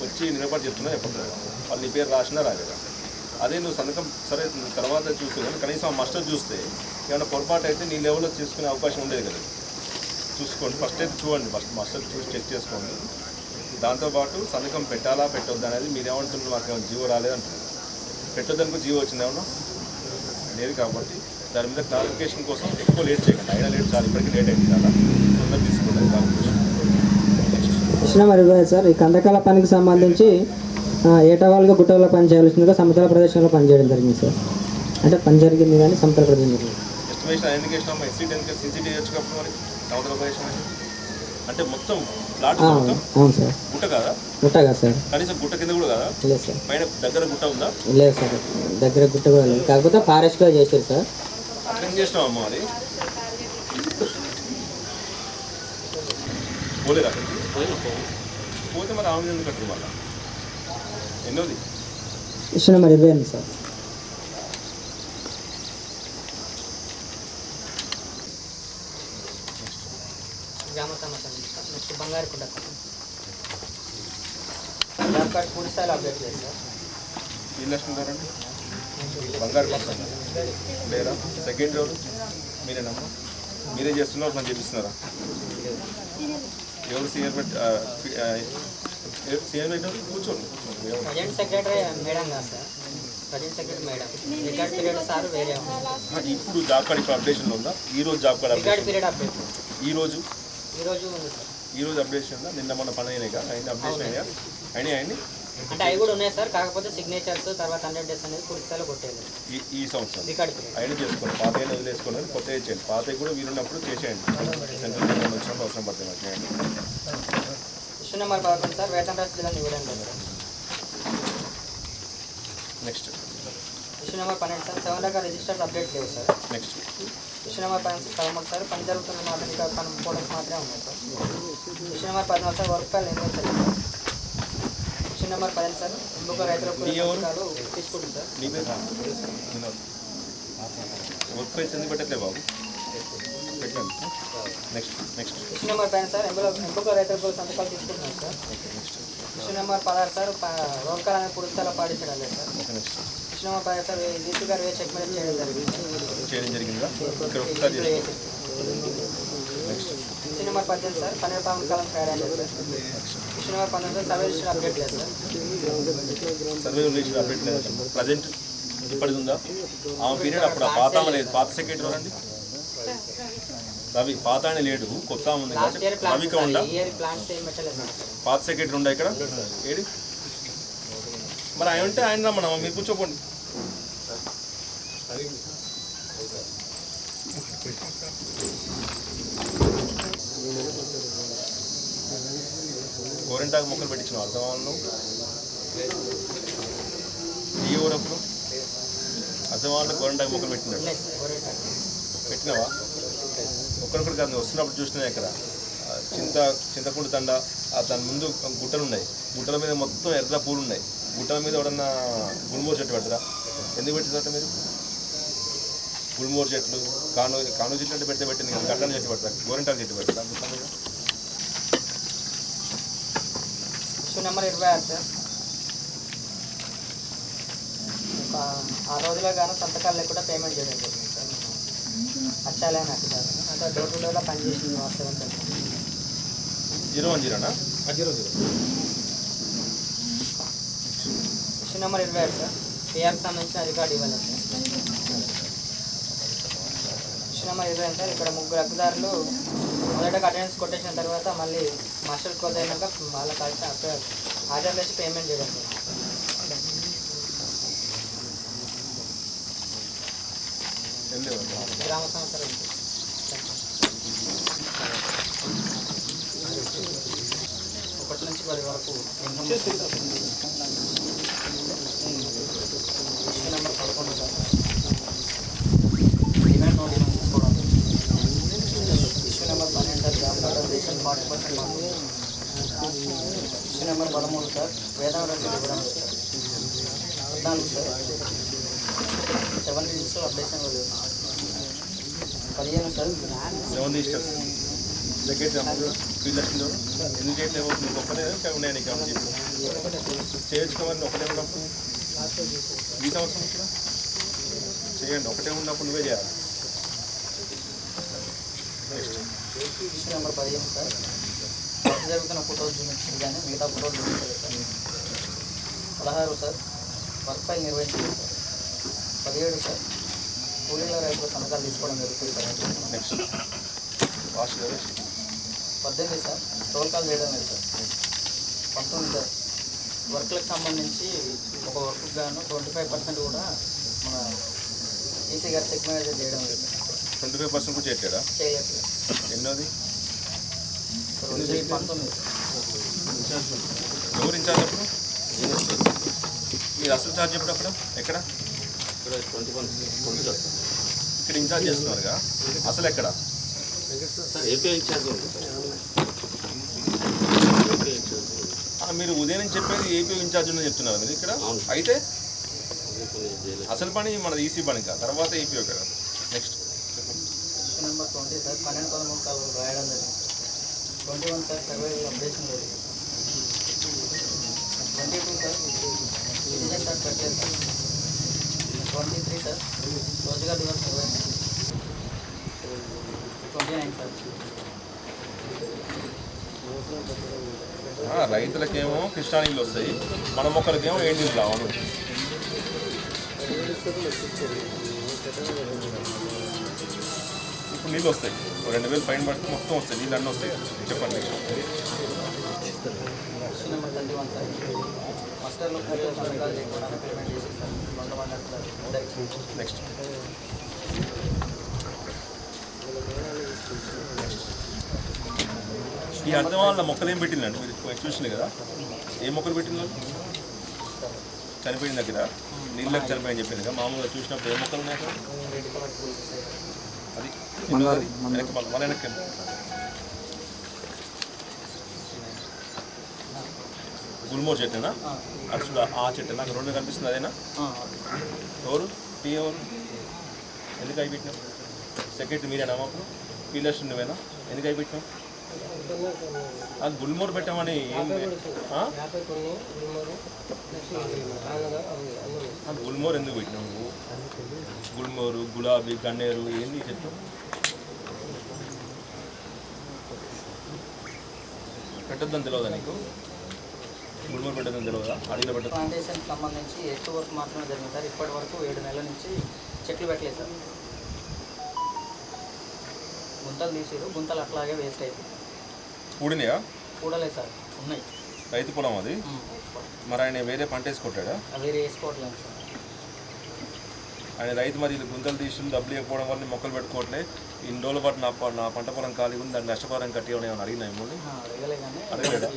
[SPEAKER 3] వచ్చి నిలబడి చెప్తున్నా చెప్పలేదు, వాళ్ళు నీ పేరు రాసినా రాలేదా. అదే నువ్వు సంతకం సరే తర్వాత చూస్తే కానీ కనీసం ఆ మస్టర్ చూస్తే ఏమైనా పొరపాటు అయితే నీ లెవెల్లో చేసుకునే అవకాశం ఉండేది కదా. చూసుకోండి, ఫస్ట్ అయితే చూడండి, ఫస్ట్ మస్టర్ చూసి చెక్ చేసుకోండి. దాంతోపాటు సంతకం పెట్టాలా పెట్టొద్దు అనేది మీరు ఏమంటున్నారు, మాకు ఏమైనా జీవో రాలేదంటున్నారు. పెట్టొద్దనుకో జీవో వచ్చింది ఏమన్నా లేదు. కాబట్టి దాని మీద క్లారిఫికేషన్ కోసం ఎక్కువ లేట్ చేయకండి. అయినా లేట్ చాలా, ఇప్పటికీ లేట్ అయింది చాలా, తొందరగా తీసుకోండి క్లారిఫికేషన్.
[SPEAKER 7] ప్రశ్న మరి సార్, ఈ కందకాల పనికి సంబంధించి ఏటవాళ్ళుగా గుట్టలో పని చేయాల్సిందిగా సమతల ప్రదేశంలో పనిచేయడం జరిగింది సార్. అంటే పని జరిగింది కానీ సమతల ప్రదేశంలో
[SPEAKER 3] ఎస్టిమేషన్ ఎందుకు వేసినామా? సిసిటీ వచ్చినప్పుడు మరి సముద్ర ప్రదేశం అంటే మొత్తం ప్లాట్ మొత్తం
[SPEAKER 7] అవును సార్.
[SPEAKER 3] గుట్ట కదా?
[SPEAKER 7] గుట్ట కదా సార్.
[SPEAKER 3] కనీసం గుట్ట కింద కూడా కదా?
[SPEAKER 7] లేదు సార్.
[SPEAKER 3] పైన దగ్గర గుట్ట ఉందా?
[SPEAKER 7] లేదు సార్, దగ్గర గుట్ట కూడా లేదు. కాకపోతే ఫారెస్ట్లో చేశారు సార్.
[SPEAKER 3] అట్లా ఏం చేసినావు అమ్మ? మరి పోలేదా? పోతే మరి ఆమె ఎందుకు కట్టరు మళ్ళీ? ఎన్నోది
[SPEAKER 7] ఇష్యూ నెంబర్ 28 సార్.
[SPEAKER 8] గ్రామ సమస్య నెక్స్ట్ బంగారుకుంట ఆధార్ కార్డ్ పూర్తి స్థాయిలో అప్డేట్ లేదు సార్.
[SPEAKER 3] వీళ్ళు వేసుకుంటారండి బంగారు పక్కన లేదా సెకండ్ రోజు మీరేనమ్మా? మీరే చేస్తున్నారు, మనం చేపిస్తున్నారా? ఎవరు సీనియర్ సీనియర్ పెట్టారు? కూర్చోండి.
[SPEAKER 8] ప్రజెంట్ సెక్రటరీ మేడం కాదు sir, present secretary madam. Record period sir వేరే ఉంది.
[SPEAKER 3] ఇప్పుడు జాబ్ కార్డ్ ఇప్పుడు అప్డేషన్లో ఉందా? ఈ రోజు job card
[SPEAKER 8] record
[SPEAKER 3] updation
[SPEAKER 8] period update
[SPEAKER 3] ఈరోజు
[SPEAKER 8] ఉంది సార్.
[SPEAKER 3] ఈరోజు అప్డేషన్ ఉందా? నిన్న మొన్న పని అయినాయి కదా, అయిన అప్డేషన్ అయినాయండి.
[SPEAKER 8] అంటే అవి కూడా ఉన్నాయి సార్, కాకపోతే సిగ్నేచర్స్ తర్వాత 100 days అనేది పూర్తి స్థాయిలో కొట్టేది
[SPEAKER 3] ఈ సంవత్సరం
[SPEAKER 8] రికార్డ్ పీరియడ్.
[SPEAKER 3] అయినా చేసుకోండి, పాత అయినా వదిలేసుకోండి, కొత్త చేయండి. పాత కూడా వీలున్నప్పుడు చేసేయండి. సెంట్రల్ గవర్నమెంట్ వచ్చినప్పుడు అవసరం పడుతుంది మాకు చేయండి.
[SPEAKER 8] ఇష్యూ నెంబర్ 11 సార్, వేతన రసీదులను ఇవ్వడం లేదు sir.
[SPEAKER 3] Next
[SPEAKER 8] issue number 12 sir, 7 రకాల రిజిస్టర్స్ అప్డేట్ లేవు sir.
[SPEAKER 3] Next
[SPEAKER 8] issue number 13 sir, పని జరుగుతున్న మాత్రం ఇంకా పని ఫోటోస్ మాత్రమే ఉన్నాయి sir. Issue number 14 sir, work call నిర్వహించాలి సార్. ఇష్యూ నెంబర్ 15 సార్, ఇంకొక రైతులకు తీసుకుంటుంది సార్.
[SPEAKER 3] నీ పేరు వర్క్ ప్రైస్ ఎందుకు పెట్టట్లే బాబు? పెట్టండి. నెక్స్ట్
[SPEAKER 8] ఇష్యూ నెంబర్ 15 సార్, ఇంకొక రైతులకు సంతకాలు తీసుకుంటున్నాం sir. Issue number 16 sir, work call అనేది పూర్తి స్థాయిలో పాటించడం లేదు sir.
[SPEAKER 3] Next
[SPEAKER 8] issue number 15 sir, DC గారు చెక్ మీద చేయడం
[SPEAKER 3] జరిగిందా? ఇక్కడ ఒకసారి
[SPEAKER 8] జరిగింది.
[SPEAKER 3] నెక్స్ట్
[SPEAKER 8] ఇష్యూ నెంబర్ 18 సార్, 12 పవన్ కాలం ప్రయాణం లేదు sir. Issue number 19 sir, survey register update లేదు సార్.
[SPEAKER 3] సర్వే రిలేషన్ అప్డేట్ లేదు ప్రజెంట్ ఇప్పటిది ఉందా? ఆ పీరియడ్ అప్పుడు పాత లేదు. పాత సెక్రటరీ రండి రవి, పాత ఆయన లేడు, కొత్త ఉంది.
[SPEAKER 8] లాస్ట్ ఇయర్
[SPEAKER 3] రవిక ఉందా?
[SPEAKER 8] ఇయర్ ప్లాన్స్ ఏం పెట్టలేదు సార్.
[SPEAKER 3] పాత సెక్రటరీ ఉందా ఇక్కడ? ఏడి మరి ఆయన ఉంటే ఆయన రమ్మన్నా, మీరు కూర్చోపోండి. గోరెంటాకు మొక్కలు పెట్టించిన అర్థం వాళ్ళు ఈ ఊరప్పుడు అర్థం వాళ్ళు గోరెంటాకు మొక్కలు పెట్టినాడు. పెట్టినావా? ఒక్కడొక్కడు కాదు, వస్తున్నప్పుడు చూసినా ఇక్కడ చింతకుండు తండ, దాని ముందు గుట్టలు ఉన్నాయి. గుట్టల మీద మొత్తం ఎర్ర పూలు ఉన్నాయి. గుట్టల మీద ఎవడన్నా గుల్మూరు చెట్టు పెడతారా? ఎందుకు పెట్టిందట మీరు? గుల్మూరు చెట్లు, కాను చెట్లు అంటే పెడితే పెట్టింది కదా. కట్టన చెట్టు పెడతారు, గోరెంటాకు చెట్టు పెడతారా గుట్ట మీద?
[SPEAKER 8] ఇష్యూ నెంబర్ 26 సార్, ఆ రోజులో గాను సంతకాలు లేకుండా పేమెంట్ చేయడం జరిగింది సార్. అచ్చాలే నాకు సార్, అంటే డోర్ టు డోర్లో పనిచేసింది వాస్తవం సార్.
[SPEAKER 3] 010
[SPEAKER 8] ఇష్యూ నెంబర్ 27 సార్, పిఆర్కి సంబంధించిన రికార్డు ఇవ్వాలి సార్. ఇష్యూ నెంబర్ 20 సార్, ఇక్కడ 3 హక్కుదారులు మొదటగా అటెండెన్స్ కొట్టేసిన తర్వాత మళ్ళీ మాస్టర్ కోడ్ అయినాక వాళ్ళకి హాజరు చేసి పేమెంట్ చేయడం సార్. గ్రామ సంస్థలు 1 నుంచి 10 వరకు issue number 11 sir, event notice తీసుకోవడం. Issue number 12 sir, job card ration 40% మార్పు. ఇష్యూ నెంబర్ 13 సార్, వేతన రసీదు ఇవ్వడం లేదు సార్. 14 సార్, 7 రిజిస్టర్ అప్డేషన్ లేదు. 15 సార్,
[SPEAKER 3] 7 రిజిస్టర్స్ సెక్రటరీ ఫీల్డ్ వచ్చిందో ఎందుకు చేయట్లేదు? నీకు ఒక్కటే ఉన్నాయి, నీకు ఏమన్నా చెప్పి చేయించుకోమని ఒకటే ఉన్నప్పుడు ఈ సంవత్సరం కూడా చేయండి. ఒకటే ఉన్నప్పుడు నువ్వే చేయాలి. Next
[SPEAKER 8] issue number 15 sir, work జరుగుతున్న ఫోటోలు చూపించింది కానీ మిగతా ఫోటోలు చూపించలేదు సార్. 16 సార్, వర్క్ ఫైల్ నిర్వహించింది సార్. 17 సార్, కూలీల రైతుల సంతకాలు తీసుకోవడం జరుగుతుంది sir.
[SPEAKER 3] Next last
[SPEAKER 8] 18 sir roll call చేయడం లేదు సార్. 19 సార్ వర్క్లకు సంబంధించి ఒక వర్క్ గాను 25% కూడా మన ఈసీ గారు చెక్ మేనేజర్ చేయడం లేదు.
[SPEAKER 3] 25% కూడా చేయట్లేదా?
[SPEAKER 8] చేయలేదు.
[SPEAKER 3] ఎన్నోది?
[SPEAKER 8] 19
[SPEAKER 3] ఎవరు ఇన్ఛార్జ్ అప్పుడు? మీరు అసలు ఛార్జ్ ఎప్పుడు అక్కడ ఎక్కడ?
[SPEAKER 1] ఇక్కడ 20 సార్.
[SPEAKER 3] ఇక్కడ ఇన్ఛార్జ్ చేస్తున్నారుగా, అసలు ఎక్కడ?
[SPEAKER 1] సార్ ఏపీ ఇన్ఛార్జ్ ఉంది సార్. ఏపీ ఇన్ఛార్జ్
[SPEAKER 3] మీరు ఉదయం నుంచి చెప్పేది ఏపీ ఇన్ఛార్జ్ ఉందని చెప్తున్నారు మీరు ఇక్కడ. అయితే అసలు పని మనది ఈసీ పని కాదు, తర్వాత ఏపీ కదా. నెక్స్ట్
[SPEAKER 8] ఇష్యూ నెంబర్ 20 సార్ 12-13 కాలు రాయడం జరిగింది. 21 సార్ సర్వే అప్డేషన్ లేదు. 22 సార్ సిటిజన్ సార్ పెట్టలేదు సార్. 23 సార్ రోజుగా దివస్ నిర్వహించారు. 29 సార్
[SPEAKER 3] రైతులకేమో కృష్ణా నీళ్ళు వస్తాయి, మన మొక్కలకేమో ఏం నీళ్ళు రావాలి. ఇప్పుడు నీళ్ళు వస్తాయి, 2000 ఫైన్ పడితే మొత్తం వస్తాయి, నీళ్ళు అన్నీ వస్తాయి. చెప్పండి.
[SPEAKER 8] ఇష్యూ నెంబర్ 31 సార్ మాస్టర్లో సంతకాలు చేయకుండా పేమెంట్ చేసి సార్ కొంతమంది.
[SPEAKER 3] నెక్స్ట్ ఈ అర్థం వాళ్ళ మొక్కలు ఏం పెట్టిందండి మీరు చూసినాయి కదా? ఏ మొక్కలు పెట్టిందో చనిపోయిన దగ్గర నీళ్ళకి చనిపోయిందని చెప్పింది కదా. మామూలుగా చూసినప్పుడు ఏ మొక్కలు ఉన్నాయి కదా? అది వెనక్కి మళ్ళీ వెనక్కి గుల్మోర్ చెట్టేనా? అటు చూడ ఆ చెట్టు నాకు 2 కనిపిస్తుంది, అదేనా? ఎవరు టీ ఎవరు? ఎందుకు అయి పెట్టినావు? సెక్రటరీ మీరేనా? మాకు పీలర్స్ నువ్వేనా? ఎందుకు అయి పెట్టినావు? అది గుల్మోర్ పెట్టామని ఏం? గుల్మోర్ ఎందుకు పెట్టినావు నువ్వు? గుల్మోరు, గులాబీ, గన్నేరు ఏంది చెట్టు? పెట్టొద్దని తెలియదా నీకు? గుల్మోర్ పెట్టొద్దని తెలియదా? అడిగిన పెట్టదు.
[SPEAKER 8] ప్లాంటేషన్కి సంబంధించి ఎత్తు వర్క్ మాత్రమే జరిగింది సార్. ఇప్పటి వరకు 7 నెలల నుంచి చెట్లు పెట్టలేదు సార్. గుంతలు తీసారు, గుంతలు అట్లాగే వేస్ట్ అయిపోయి
[SPEAKER 3] ఊడినాయా?
[SPEAKER 8] కూడలేదు సార్, ఉన్నాయి.
[SPEAKER 3] రైతు పొలం అది. మరి ఆయన వేరే పంట వేసుకుంటాడా?
[SPEAKER 8] వేరే వేసుకోవట్లేదు సార్.
[SPEAKER 3] ఆయన రైతు మరి గుంతలు తీసి డబ్బులు ఇవ్వకపోవడం వల్ల మొక్కలు పెట్టుకోవట్లే. ఇన్ని రోజుల పాటు నా పంట పొలం ఖాళీ ఉంది, దాన్ని నష్టపరం కట్టి ఏమైనా అడిగినా ఏమో?
[SPEAKER 8] అడగలే కానీ
[SPEAKER 3] అడగలేదా?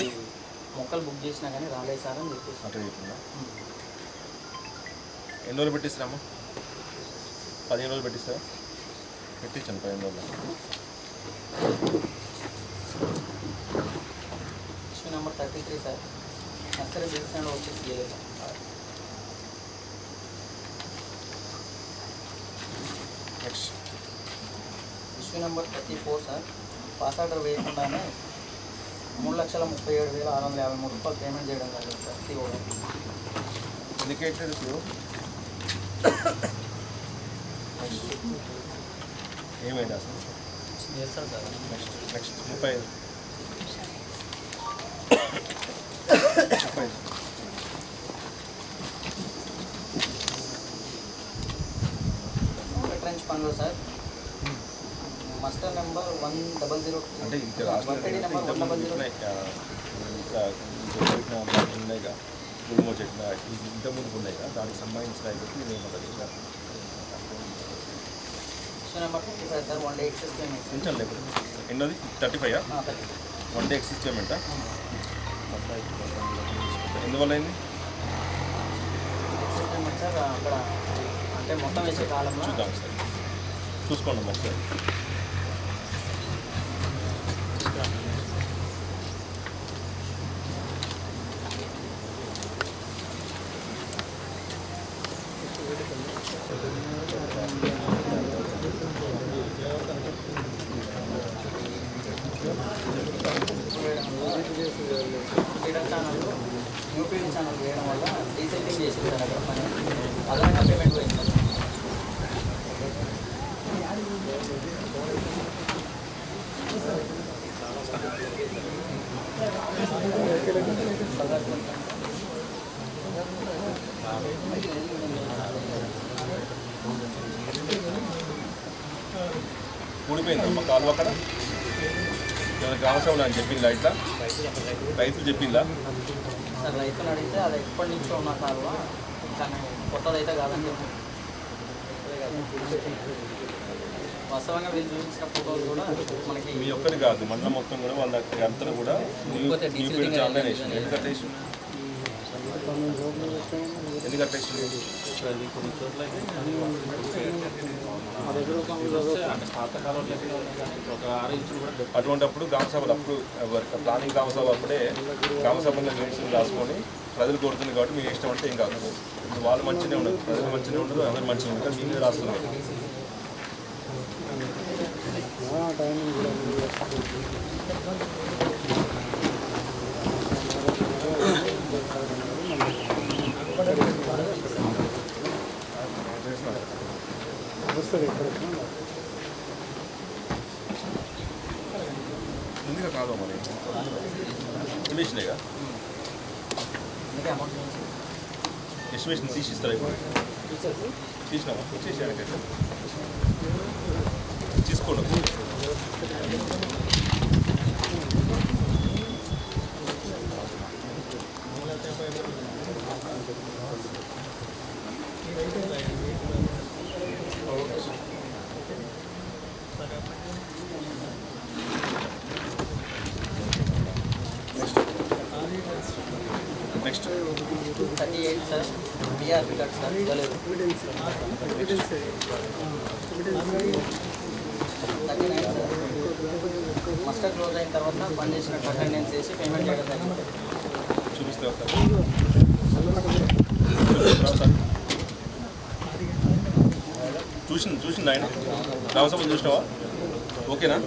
[SPEAKER 8] మొక్కలు బుక్ చేసినా కానీ రాలేదు సార్ అని చెప్పేసి
[SPEAKER 3] అట్లా చెప్పిందా? ఎన్ని రోజులు పెట్టిస్తారమ్మా? 15 రోజులు పెట్టిస్తారా? పెట్టించాను 15 రోజులు.
[SPEAKER 8] Issue number 33 sir nursery business వచ్చేసి చేయలేదు.
[SPEAKER 3] Next
[SPEAKER 8] issue number 34 sir pass order వేయకుండానే 3,37,653 రూపాయలు పేమెంట్ చేయడం జరిగింది సార్. సిఓ
[SPEAKER 3] ఇండికేటెడ్ ఏమైంది అసలు?
[SPEAKER 8] చేస్తారు సార్.
[SPEAKER 3] నెక్స్ట్ 35
[SPEAKER 8] ట్రెంచ్ పనులు సార్ మస్టర్ నెంబర్ 100
[SPEAKER 3] అంటే ఇంకా లాస్ట్
[SPEAKER 8] వర్కడీ నెంబర్ 100
[SPEAKER 3] ఉన్నాయిగా గుల్మో చెట్ల ఇంతకుముందు ఉన్నాయిగా, దానికి సంబంధించిన అయిపోతే నేను
[SPEAKER 8] issue number 55 sir 1 day excess payment.
[SPEAKER 3] కొంచెం లేకపోతే ఎన్నోది 35 1 డే ఎక్సెస్ పేమెంటా? ఎందువల్ల అయింది?
[SPEAKER 8] ఎక్సెస్ పేమెంట్ సార్ అక్కడ అంటే మొత్తం వేసే కాలంలో
[SPEAKER 3] చూద్దాం సార్, చూసుకోండి ఒకసారి.
[SPEAKER 8] ఫ్రీడమ్ ఛానల్లో యూపీడీ ఛానల్ వేయడం వల్ల డీసెంటింగ్ చేసింది సార్ అక్కడ పని. అదనంగా పేమెంట్ పోయింది సార్.
[SPEAKER 3] ఊడిపోయిందమ్మా కాలువ అక్కడ ఏమైనా గ్రామ సభలు అని చెప్పిందా ఇట్లా రైతులు చెప్పిందా
[SPEAKER 8] సార్ రైతులు అడిగితే అది ఎప్పటి నుంచో ఉన్న కాలువ కానీ కొత్తదైతే కాదని చెప్పి వాస్తవంగా వీళ్ళు చూపించిన ఫోటోలు కూడా మనకి
[SPEAKER 3] మీ ఒక్కరి కాదు మండలం మొత్తం కూడా వాళ్ళ అంతా కూడా ఆన్లైన్ వేసింది ఎందుకు కట్టేసి
[SPEAKER 1] కొన్ని చోట్ల అయితే పాత కాలంలో ఒక 6 ఇంచులు కూడా
[SPEAKER 3] అటువంటిప్పుడు గ్రామ సభలు అప్పుడు ప్లానింగ్ గ్రామ సభ అప్పుడే గ్రామ సభలో మీటింగ్స్ రాసుకొని ప్రజలు కోరుతుంది కాబట్టి మీకు ఇష్టం అంటే ఏం కాదు వాళ్ళు మంచిగానే ఉండదు ప్రజలు మంచిగానే ఉండదు అందరూ మంచిగా ఉండదు కానీ మీరు రాస్తున్నారు ముందుగా కాదు మరి ఎస్టిమేషన్గా ఎస్టిమేషన్ తీసిస్తారా ఇప్పుడు తీసినామా వచ్చేసాను తీసుకోండి next
[SPEAKER 8] 38 sir DRP cut sir ఇవ్వలేదు 39 సార్ మస్టర్ క్లోజ్ అయిన తర్వాత పని చేసినట్టు అటెండెన్స్ చేసి పేమెంట్ చేయడం జరిగింది
[SPEAKER 3] చూపిస్తే చూసింది ఆయన రామసభలు చూసినావా ఓకేనా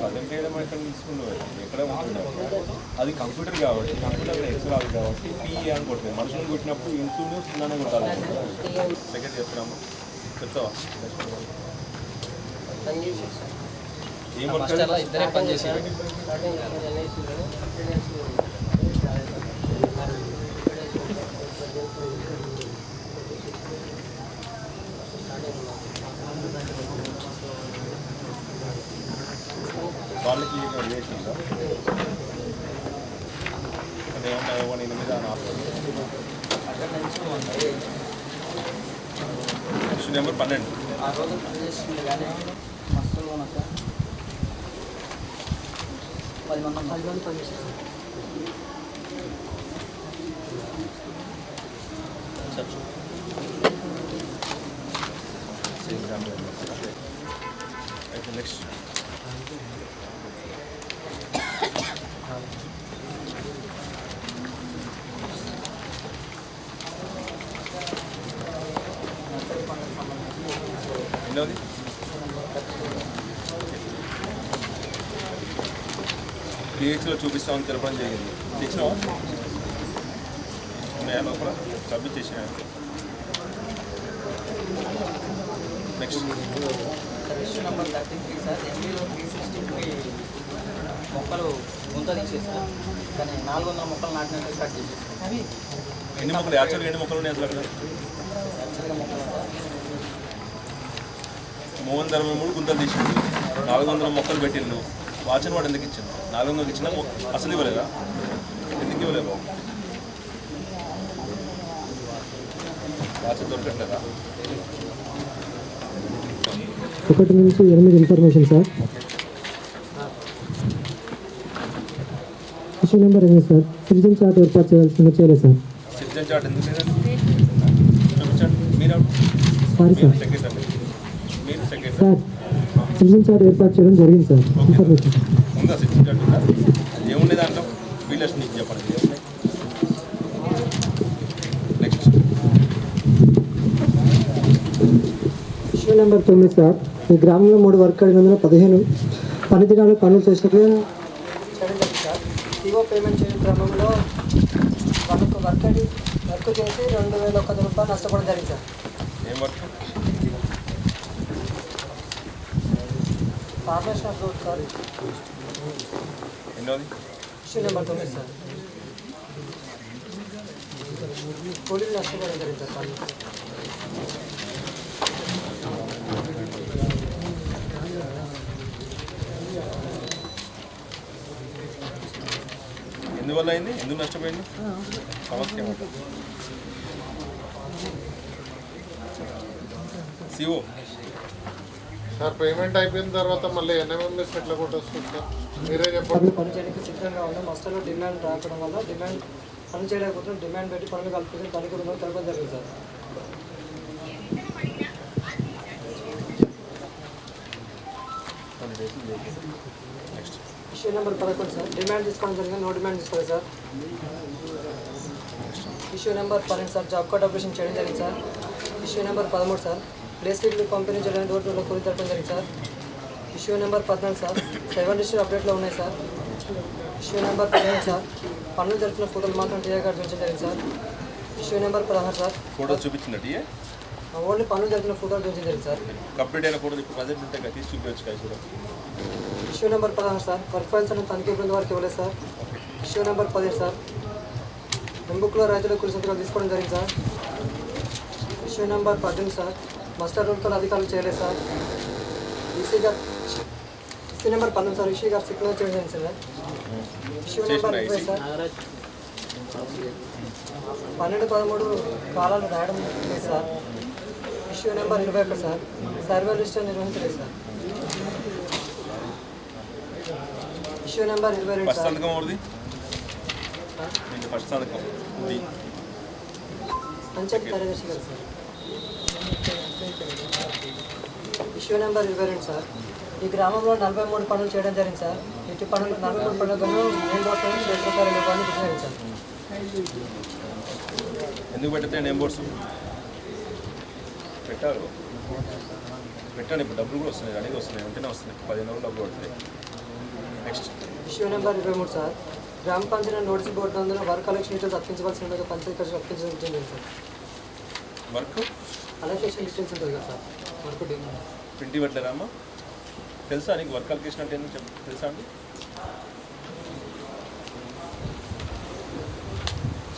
[SPEAKER 3] ప్రజెంట్ చేయడం ఎక్కడ తీసుకున్నావు ఎక్కడ ఉంటున్నావు అది కంప్యూటర్ కాబట్టి కంప్యూటర్లో ఎక్స్ రాదు కాబట్టి పిఈ అని కొడుతుంది మనుషులను కొట్టినప్పుడు ఇంటూనే సున్నానే కొట్టాలి సెకండ్ చెప్తున్నాము చెప్తావా ఏం వర్క్
[SPEAKER 8] ఇద్దరే పని చేశారు
[SPEAKER 3] వాళ్ళకి రిలేషన్ అంటే ఏమన్నా మీద ఇష్యూ నెంబర్ 12
[SPEAKER 8] ఆ రోజు పని చేస్తుంది కానీ మస్తులు ఉన్నా సార్ 10 మంది పని చేశారు
[SPEAKER 3] అయితే నెక్స్ట్ ఎన్నోది పిహెచ్లో చూపిస్తామని తెలపడం జరిగింది తెచ్చినావా ఉన్నాయా లోపల సబ్మిట్ చేసిన నెక్స్ట్
[SPEAKER 8] ఇష్యూ నెంబర్ 33 సార్ ఎంబీలో 363 మొక్కలు గుంత తీసేస్తారు కానీ 400 మొక్కలు నాటినట్టు స్టార్ట్ చేసేస్తారు
[SPEAKER 3] ఎన్ని మొక్కలు యాక్చువల్గా ఎన్ని మొక్కలు ఉన్నాయి అసలు అక్కడ
[SPEAKER 8] యాక్చువల్గా మొక్కలు సార్
[SPEAKER 3] 363 గుంతలు తీసిండు 400 మొక్కలు పెట్టిండు వాచన్ వాడు ఎందుకు ఇచ్చిండు 400 ఇచ్చినా అసలు ఇవ్వలేదా ఎందుకు ఇవ్వలేదు వాచన్ దొరకట్లేదా
[SPEAKER 7] 1 నుంచి 8 information sir issue number 8 sir citizen chart ఏర్పాటు చేయాల్సింది చేయలేదు సార్
[SPEAKER 3] సిటిజన్ చార్ట్ ఎందుకు లేదండి చూపించండి మీరు
[SPEAKER 7] సారీ సార్
[SPEAKER 3] సెక్రటరీ మీరు సెక్రటరీ
[SPEAKER 7] సార్ సిటిజన్ చార్ట్ ఏర్పాటు చేయడం జరిగింది సార్ ఇన్ఫర్మేషన్
[SPEAKER 3] ఉందా సిటిజన్ చార్ట్ ఉందా ఏముండే దాంట్లో వీళ్ళకి నీకు చెప్పండి నెక్స్ట్
[SPEAKER 7] ఇష్యూ నెంబర్ 9 సార్ ఈ గ్రామంలో 3 వర్క్ అడిగినందున 15 పని దినాలు పనులు చేసినట్లుగా చేయడం జరిగింది సార్ ఈవో పేమెంట్ చేయడం క్రమంలో వాళ్ళకు వర్క్ చేసి 2,100 రూపాయలు నష్టపోవడం జరిగింది సార్
[SPEAKER 3] ఏం work
[SPEAKER 7] formation of road sir.
[SPEAKER 3] ఎన్నోది
[SPEAKER 7] ఇష్యూ నెంబర్ 9 సార్. కూలీలు నష్టపోవడం జరిగింది సార్.
[SPEAKER 3] ఎందువల్ల అయింది, ఎందుకు నష్టపోయింది, సమస్య ఏమంటుంది? సిఓ
[SPEAKER 4] సార్ పేమెంట్ అయిపోయిన తర్వాత మళ్ళీ ఎన్ఎంఎంఎస్ ఎట్లా కొట్టొస్తుంది సార్ మీరే చెప్పండి.
[SPEAKER 7] పని చేయడానికి సిద్ధంగా ఉన్నాం. మస్టర్లో డిమాండ్ రావడం వల్ల డిమాండ్ పని చేయలేకపోతే డిమాండ్ పెట్టి పనులు కల్పించి పనికి రుణం తెలపడం జరిగింది sir. Issue number 11 sir. Demand తీసుకోవడం జరిగింది, నో డిమాండ్ తీసుకోలేదు sir. Issue number 12 sir. Job card operation చేయడం జరిగింది sir. Issue number 13 sir. Place కిట్లు పంపిణీ చేయడానికి డోర్ కూలి తెలపడం జరిగింది sir. Issue number 14 sir. 7 register అప్డేట్లో ఉన్నాయి సార్. Issue number 15 sir. పనులు జరిపిన ఫోటోలు మాత్రం టీఏ గారు చూపించడం జరిగింది sir. Issue number 16 sir.
[SPEAKER 3] Photo చూపించిందా టీఏ?
[SPEAKER 7] ఓన్లీ పనులు జరిపిన ఫోటోలు చూపించడం జరిగింది సార్.
[SPEAKER 3] కంప్లీట్ అయిన ఫోటో ఇప్పుడు ప్రజెంట్ ఉంటాయి కదా, తీసి చూపించవచ్చు కదా కూడా.
[SPEAKER 7] Issue number 16 sir. Work files అని తనిఖీ బృందం వరకు ఇవ్వలేదు సార్. Issue number 17 sir. ఎంబుక్లో రైతుల కూలి సంతకాలు తీసుకోవడం జరిగింది sir. Issue number 18 sir. Muster రూల్తో అధికారులు చేయలేదు sir. EC number 19 sir. EC గారు సిగ్నల్ చేయడం జరిగింది సార్. Issue number 20 sir. 12-13 కాలాలు రాయడం లేదు sir. Issue number 21 sir. Survey list నిర్వహించలేదు sir. Issue number 22
[SPEAKER 3] first
[SPEAKER 7] sir.
[SPEAKER 3] సంతకం ఎవరిది? ఫస్ట్ సంతకం ఇది
[SPEAKER 7] పంచాయతీ కార్యదర్శి గారు సార్. Issue number 22 sir. ఈ గ్రామంలో 43 పనులు చేయడం జరిగింది సార్. ఇటు పనులు 43 పనులకు నేను దోషాలు రూపాయలు ఇవ్వాలని గుర్తించాను సార్.
[SPEAKER 3] ఎందుకు పెట్టితే నేమ్ బోర్డ్స్ పెట్టారు, పెట్టండి. ఇప్పుడు డబ్బులు కూడా వస్తున్నాయి, అడిగి వస్తున్నాయి, వెంటనే వస్తున్నాయి. 15 రోజులు డబ్బులు పడుతుంది. Next
[SPEAKER 7] issue number 23 sir. గ్రామ పంచాయతీ నోటీస్ బోర్డు నందున వర్క్ అలెక్షన్ డీటెయిల్స్ అర్పించవలసిన పంచాయతీ ఖర్చు అర్పించడం జరిగింది సార్.
[SPEAKER 3] వర్క్
[SPEAKER 7] అలొకేషన్ డీటెయిల్స్ ఉంటుంది కదా సార్. వర్క్
[SPEAKER 3] ప్రింట్ పెట్టలేరా అమ్మా? తెలుసా నీకు వర్క్ అలొకేషన్ అంటే ఏంటో తెలుసా అండి?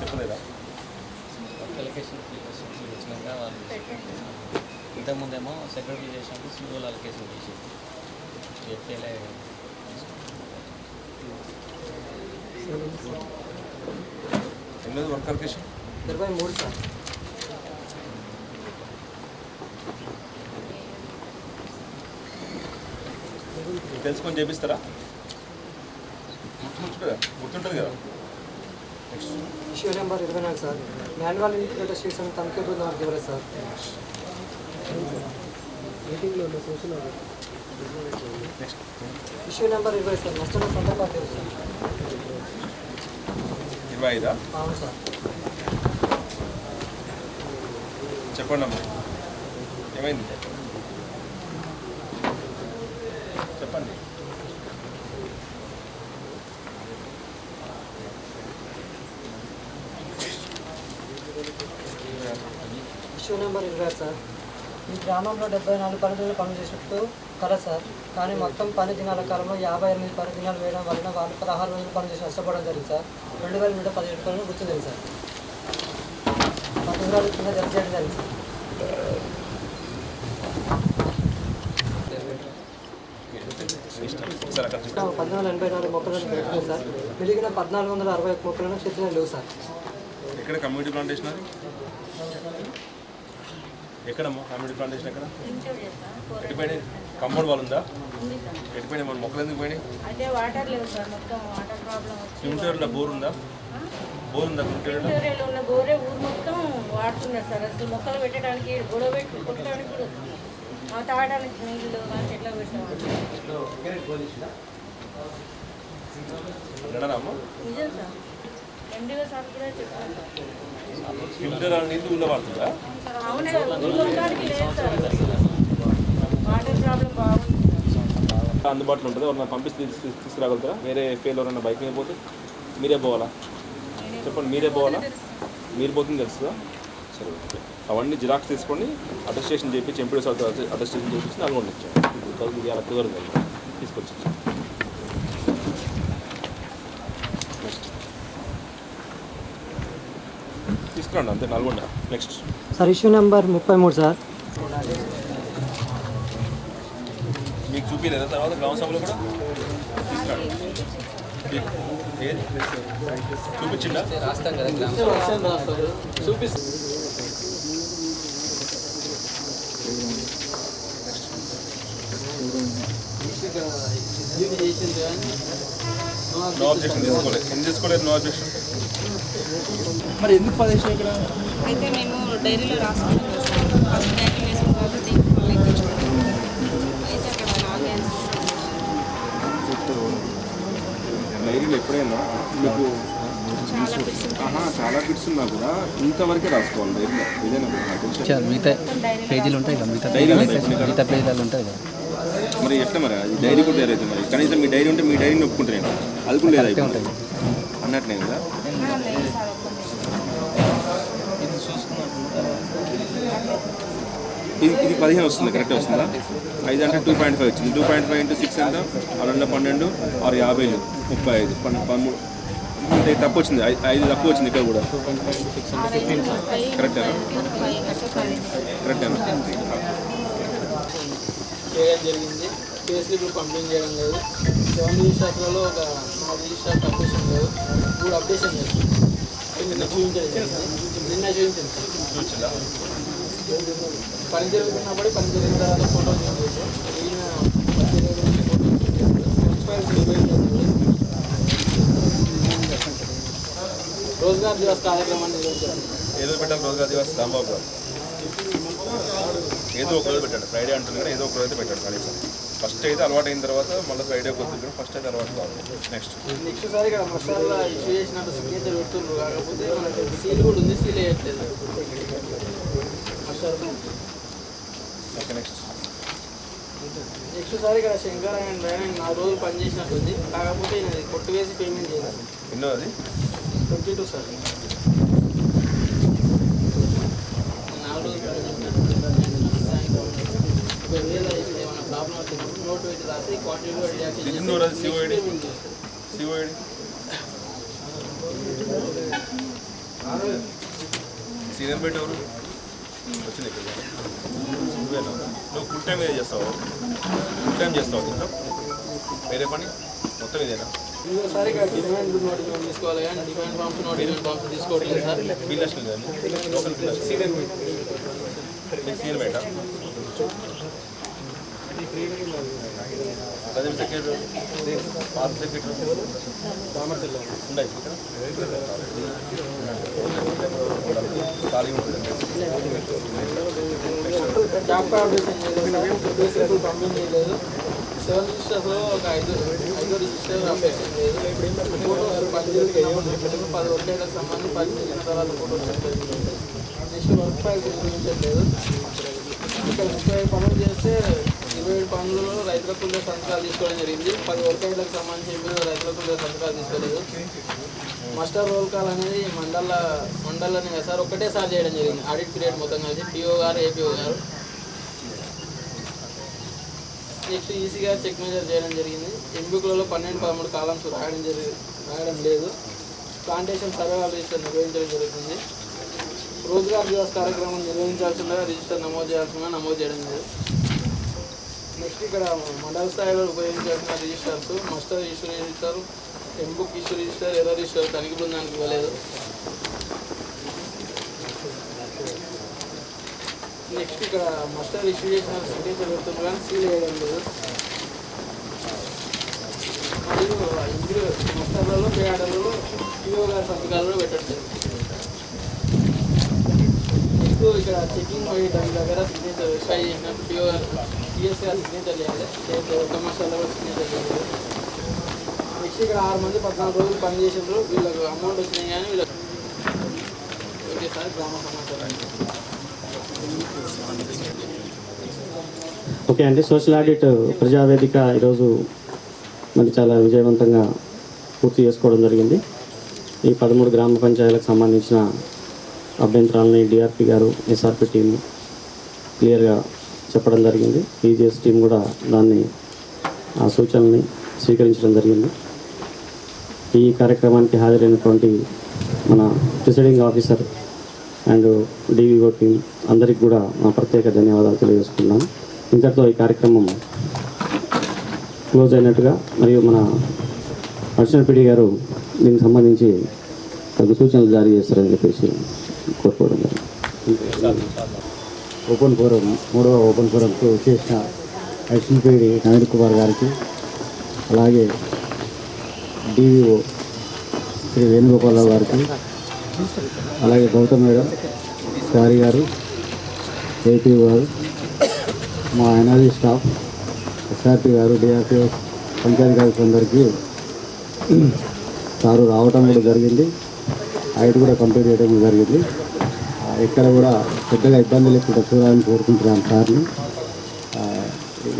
[SPEAKER 3] చెప్పలేదా?
[SPEAKER 1] అలొకేషన్ వచ్చినాక వాళ్ళు ఇంతకుముందేమో సెక్రటరీ చేసినప్పుడు సిఓలు అలొకేషన్ చేసేది ఎఫ్ఏలే
[SPEAKER 3] ఎన్నోది వర్క్ అలొకేషన్?
[SPEAKER 7] 23 సార్.
[SPEAKER 3] తెలుసుకొని చేపిస్తారా? గుర్తుంటుంది కదా. Next
[SPEAKER 7] issue number 24 sir. Manual integrator sheets అని తనిఖీ బృందం వారికి ఇవ్వలేదు సార్. మీటింగ్లో ఉన్న social
[SPEAKER 3] next
[SPEAKER 7] issue number 20 sir. నష్టం సందర్భాలు సార్.
[SPEAKER 3] 25
[SPEAKER 7] అవును సార్.
[SPEAKER 3] చెప్పండి అమ్మా, ఏమైంది చెప్పండి.
[SPEAKER 7] Issue number 26 sir. ఈ గ్రామంలో 74 పనులు పనులు చేసినట్టు కదా సార్. కానీ మొత్తం పని దినాల కాలంలో 58 పని దినాలు వేయడం వలన వాళ్ళు 16 రోజులు పని చేసి నష్టపోవడం జరిగింది సార్. 2017 పనులు గుర్తింది సార్. 10 రోజుల కింద జమ చేయడం జరిగింది సార్.
[SPEAKER 3] ఒకసారి అక్కడ చూడండి.
[SPEAKER 7] 1484 మొక్కలను పెట్టుకుంది సార్. మిగిలిన 1461 మొక్కలను చేతిలో లేవు సార్.
[SPEAKER 3] ఎక్కడ కమ్యూనిటీ ప్లాంటేషన్? అది ఎక్కడమ్మా కమ్యూనిటీ ప్లాంటేషన్? ఎక్కడ ఎట్టిపోయినాయి? కంపౌండ్ వాళ్ళు ఉందా? ఎట్టిపోయినాయి? మన మొక్కలు ఎందుకు పోయినాయి?
[SPEAKER 6] అంటే వాటర్ లేవు సార్. మొత్తం వాటర్ ప్రాబ్లం
[SPEAKER 3] కుంటూరులో బోర్ ఉందా? బోర్ ఉందా కుంటూరులో?
[SPEAKER 6] ఏరియాలో ఉన్న బోరే ఊరు మొత్తం వాడుతున్నారు సార్. అసలు మొక్కలు పెట్టడానికి గొడవ పెట్టి కొట్టడానికి కూడా వస్తుంది. తాగడానికి నీళ్ళు కానీ చెట్ల పెట్టాము.
[SPEAKER 3] ఎక్కడమ్మా?
[SPEAKER 6] నిజం సార్. ఎండిగా సార్ కూడా చెప్పాను సార్.
[SPEAKER 3] ఫిల్టర్ నీళ్ళు ఊళ్ళో పడుతుందా?
[SPEAKER 6] అవును సార్. ఊళ్ళో ఉండడానికి లేదు సార్. వాటర్ ప్రాబ్లం బాగుంది.
[SPEAKER 3] అందుబాటులో ఉంటుంది. ఎవరైనా పంపిస్తే తీసుకురాగలుగుతారా? వేరే ఫెయిల్ ఎవరైనా బైక్ మీద పోతే మీరే పోవాలా? చెప్పండి, మీరే పోవాలా? మీరు పోతుంది తెలుస్తుందా? సరే, ఓకే. అవన్నీ జిరాక్స్ తీసుకొని అటెస్టేషన్ చేయించి ఎంపీడీ అటెస్టేషన్ చేయించి నల్గొండ ఇచ్చాను. ఇది అలా కుదరదు. తీసుకొచ్చి తీసుకురండి అంతే. Nalgonda. Next
[SPEAKER 7] sir issue number 33 sir.
[SPEAKER 3] మీకు చూపించలేదా తర్వాత గ్రామ సభలో కూడా తీసుకురండి. చూపించిందా?
[SPEAKER 5] రాస్తాం కదా చూపిస్తాం.
[SPEAKER 3] నో అబ్జెక్షన్ తీసుకోలేదు. ఎందుకు తీసుకోలేదు నో అబ్జెక్షన్?
[SPEAKER 5] మరి ఎందుకు పదేసి ఇక్కడ
[SPEAKER 6] అయితే మేము డైరీలో రాసుకున్నాం కదా సార్, ఫస్ట్ బ్యాక్ వేసిన తర్వాత దీనికి లెక్కించుకున్నాం. అయితే అక్కడ నాలుగే
[SPEAKER 3] డైరీలో ఎప్పుడైనా మీకు చాలా బిట్స్ ఉన్నా కూడా ఇంతవరకే రాసుకోవాలి డైరీలో. ఏదైనా
[SPEAKER 5] మిగతా పేజీలు ఉంటాయి కదా, మిగతా పేజీలు ఉంటాయి కదా.
[SPEAKER 3] మరి ఎట్లా మరి అది డైరీ కూడా అయితే మరి కనీసం మీ డైరీ ఉంటే మీ డైరీని ఒప్పుకుంటారు. నేను అది కూడా లేదా ఇప్పుడు అన్నట్లే కదా.
[SPEAKER 6] లేదు సార్,
[SPEAKER 3] ఇది 15 వస్తుంది, కరెక్ట్ వస్తుందా? 5 అంటే 2.5 వచ్చింది. 2.5 into 6 ఎంత? 6 12 6 50 35 13 అంటే తప్పు వచ్చింది. 5 తక్కువ వచ్చింది ఇక్కడ కూడా. కరెక్టేనా? కరెక్టేనా?
[SPEAKER 8] చేయడం జరిగింది. కేసులు పంపింగ్ చేయడం లేదు. 7 రిజిస్టర్స్లలో ఒక 4 రిజిస్టర్ అప్డేషన్ లేదు, 3 అప్డేషన్ లేదు. నిన్న చూపించలేదు, నిన్న చూపించింది. పని జరుగుతున్నప్పుడు పని జరిగిన తర్వాత ఫోటో చూపించారు. రోజ్గార్ దివస్ కార్యక్రమాన్ని నిర్వహించారు.
[SPEAKER 3] ఏదో పెట్టాలి రోజుగా దివస్ రాంబాబు గారు ఏదో ఒక రోజు పెట్టాడు. ఫ్రైడే అంటుంది కానీ ఏదో ఒక రోజు అయితే పెట్టాడు కనీసం. ఫస్ట్ అయితే అలవాటు అయిన తర్వాత మళ్ళీ ఫ్రైడే కొద్దిగా ఫస్ట్ అయితే అలవాటు కావాలి. నెక్స్ట్
[SPEAKER 8] సారి ఇక్కడ మసాలా ఇష్యూ చేసినట్టు సిగ్నేచర్ పెడుతున్నారు, కాకపోతే మనకి సీల్ కూడా ఉంది, సీల్ వేయట్లేదు.
[SPEAKER 3] ఓకే నెక్స్ట్
[SPEAKER 8] సారి ఇక్కడ శంకర్ అండ్ ఆయన 4 రోజులు పని చేసినట్టుంది, కాకపోతే ఇది కొట్టు వేసి పేమెంట్ చేయాలి.
[SPEAKER 3] ఎన్నో అది
[SPEAKER 8] 22 సార్. 4 రోజులు పని చేసినట్టు ఏమైనా ప్రాబ్లం వచ్చింది నోట్ పెట్టి రాసి
[SPEAKER 3] అది సిఓఐడి సిఓఐడి సీనియర్ బెట్ ఎవరు వచ్చింది ఇక్కడ? నువ్వేనా? నువ్వు ఫుల్ టైం ఏదో చేస్తావు? ఫుల్ టైం చేస్తావు దీంట్లో? వేరే పని మొత్తం ఇదేనా?
[SPEAKER 8] ఇంకోసారి ఇక్కడ డిమాండ్ నోటిఫికేషన్ తీసుకోవాలి కానీ డిమాండ్ ఫామ్స్ నోటిఫికేషన్ ఫామ్స్ తీసుకోవట్లేదు సార్.
[SPEAKER 3] ఫీల్డ్ కానీ లోకల్ ఫీల్డ్ సీనియర్ బెటా అదే సెక్రటరీ పాత సెక్రటరీ ఉన్నాయి ఖాళీ ఉంటుంది.
[SPEAKER 8] జాబ్ కార్డ్ అప్డేషన్ పంపింగ్ చేయలేదు. 7 రిజిస్టర్స్లో ఒక 5 రిజిస్టర్ అప్డేషన్ లేదు. ఫోటోస్ పని జరుగుతుంది, 10 వర్గేలకు సంబంధించి పని చేసిన తర్వాత ఫోటోస్ నెక్స్ట్ వర్క్ ఫైల్ చూపించట్లేదు. ఇక్కడ 35 పనులు చేస్తే 27 పనులలో రైతుల కూలీల సంతకాలు తీసుకోవడం జరిగింది. 10 వర్గేలకు సంబంధించి రైతుల కూలీల సంతకాలు తీసుకోలేదు. మాస్టర్ రోల్ కాల్ అనేది మండలని కదా సార్ ఒకటేసారి చేయడం జరిగింది. ఆడిట్ పీరియడ్ మొత్తం కలిసి పిఓ గారు ఏపీఓ గారు. నెక్స్ట్ ఈసీ గారు చెక్ మెజర్ చేయడం జరిగింది. ఎంబుక్లలో 12-13 కాలమ్స్ రాయడం లేదు. ప్లాంటేషన్ సర్వే రిజిస్టర్ నిర్వహించడం జరుగుతుంది. రోజ్గార్ దివస్ కార్యక్రమం నిర్వహించాల్సిందిగా రిజిస్టర్ నమోదు చేయాల్సిందిగా నమోదు చేయడం లేదు. నెక్స్ట్ ఇక్కడ మండల స్థాయిలో ఉపయోగించాల్సిన registers master issue register, M-book issue register, error register తనిఖీ బృందానికి ఇవ్వలేదు. నెక్స్ట్ ఇక్కడ మాస్టర్ ఇష్యూ చేసిన సిగ్నేచర్ పెడుతున్నారు కానీ సీల్ వేయడం లేదు. మరియు ఇందులో మాస్టర్లలో పే ఆర్డర్లలో పిఓ గారి సంతకాలలో పెట్టట్లేదు. నెక్స్ట్ ఇక్కడ చెకింగ్ దగ్గర సిగ్నేచర్ వెరిఫై చేసినట్టు పిఓ గారు టీఎస్ గారు సిగ్నేచర్ చేయాలి, కమర్షియల్లో కూడా సిగ్నేచర్ చేయాలి. నెక్స్ట్ ఇక్కడ 6 మంది 14 రోజులు పని చేసినారు, వీళ్ళకు అమౌంట్ వచ్చినాయి కానీ వీళ్ళకి ఓకే సార్. గ్రామ సమాచారం
[SPEAKER 2] ఓకే అండి. సోషల్ ఆడిట్ ప్రజావేదిక ఈరోజు మరి చాలా విజయవంతంగా పూర్తి చేసుకోవడం జరిగింది. ఈ 13 గ్రామ పంచాయతీలకు సంబంధించిన అభ్యంతరాలని డిఆర్పి గారు ఎస్ఆర్పి టీము క్లియర్గా చెప్పడం జరిగింది. ఈజీఎస్ టీం కూడా దాన్ని
[SPEAKER 9] ఆ సూచనల్ని స్వీకరించడం జరిగింది. ఈ కార్యక్రమానికి హాజరైనటువంటి మన presiding officer and DVO team అందరికి కూడా మా ప్రత్యేక ధన్యవాదాలు తెలియజేసుకున్నాను. ఇంతటితో ఈ కార్యక్రమం క్లోజ్ అయినట్టుగా, మరియు మన అడిషనల్ పీడీ గారు దీనికి సంబంధించి తగు సూచనలు జారీ చేస్తారని చెప్పేసి కోరుకోవడం జరిగింది.
[SPEAKER 10] ఓపెన్ ఫోరం 3వ ఓపెన్ ఫోరంకు చేసిన అడిషనల్ పీడీ నవీన్ కుమార్ గారికి, అలాగే డివిఓ శ్రీ వేణుగోపాలరావు గారికి, అలాగే గౌతమ్ మేడం, సారి గారు, ఏపీ గారు, మా ఎన్ఆర్జీ స్టాఫ్, ఎస్ఆర్పి గారు, డిఆర్పిఎస్ పంచాయతీ అందరికీ సారు రావటం కూడా జరిగింది. హైట్ కూడా కంప్లీట్ చేయడం కూడా జరిగింది. ఎక్కడ కూడా పెద్దగా ఇబ్బంది లేకుండా చూడాలని కోరుకుంటున్నాను సార్ని.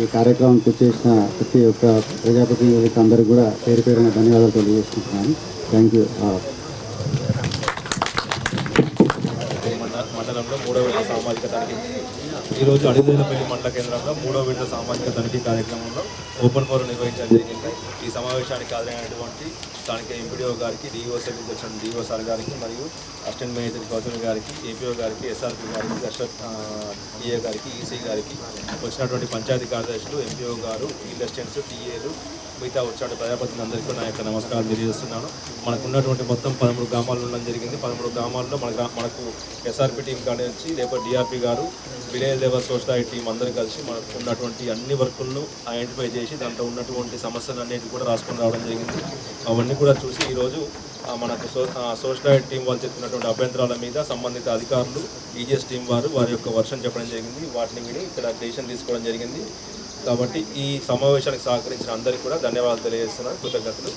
[SPEAKER 10] ఈ కార్యక్రమానికి వచ్చేసిన ప్రతి ఒక్క ప్రజాప్రతినిధులకి అందరికీ కూడా పేరు పేరున ధన్యవాదాలు తెలియజేసుకుంటున్నాను. Thank you.
[SPEAKER 3] మండలంలో 3వ విడత సామాజిక తనిఖీ ఈరోజు అడిదేలపల్లి మండల కేంద్రంలో 3వ విడత సామాజిక తనిఖీ కార్యక్రమంలో ఓపెన్ ఫోరం నిర్వహించడం జరిగింది. ఈ సమావేశానికి హాజరైనటువంటి స్థానిక ఎంపీడీఓ గారికి, డిఓ సెక్రటరీ వచ్చిన డిఓ సార్ గారికి, మరియు అసిస్టెంట్ మేనేజర్ గౌతమ్ గారికి, ఏపీఓ గారికి, ఎస్ఆర్పి గారికి, డిఏ గారికి, ఈసీ గారికి, వచ్చినటువంటి పంచాయతీ కార్యదర్శులు, ఎంపీఓ గారు, ఫీల్డ్ అసిస్టెంట్స్, టీఏలు, మిగతా వచ్చాడు ప్రజాప్రతినిధులందరికీ నా యొక్క నమస్కారం తెలియజేస్తున్నాను. మనకు ఉన్నటువంటి మొత్తం 13 గ్రామాలు ఉండడం జరిగింది. 13 గ్రామాల్లో మనకు ఎస్ఆర్పి టీం కానించి, లేకపోతే డిఆర్పి గారు, విలేజ్ లెవెల్ సోషల్ టీం అందరూ కలిసి మనకు ఉన్నటువంటి అన్ని వర్కులను ఐడెంటిఫై చేసి దాంట్లో ఉన్నటువంటి సమస్యలు అన్నిటి కూడా రాసుకొని రావడం జరిగింది. అవన్నీ కూడా చూసి ఈరోజు మనకు సోషల్ టీం వాళ్ళు చెప్పినటువంటి అభ్యంతరాల మీద సంబంధిత అధికారులు, ఈజీఎస్ టీం వారి యొక్క వర్షన్ చెప్పడం జరిగింది. వాటిని విని ఇక్కడ డెసిషన్ తీసుకోవడం జరిగింది. కాబట్టి ఈ సమావేశానికి సహకరించిన అందరికీ కూడా ధన్యవాదాలు తెలియజేస్తున్నాను. కృతజ్ఞతలు.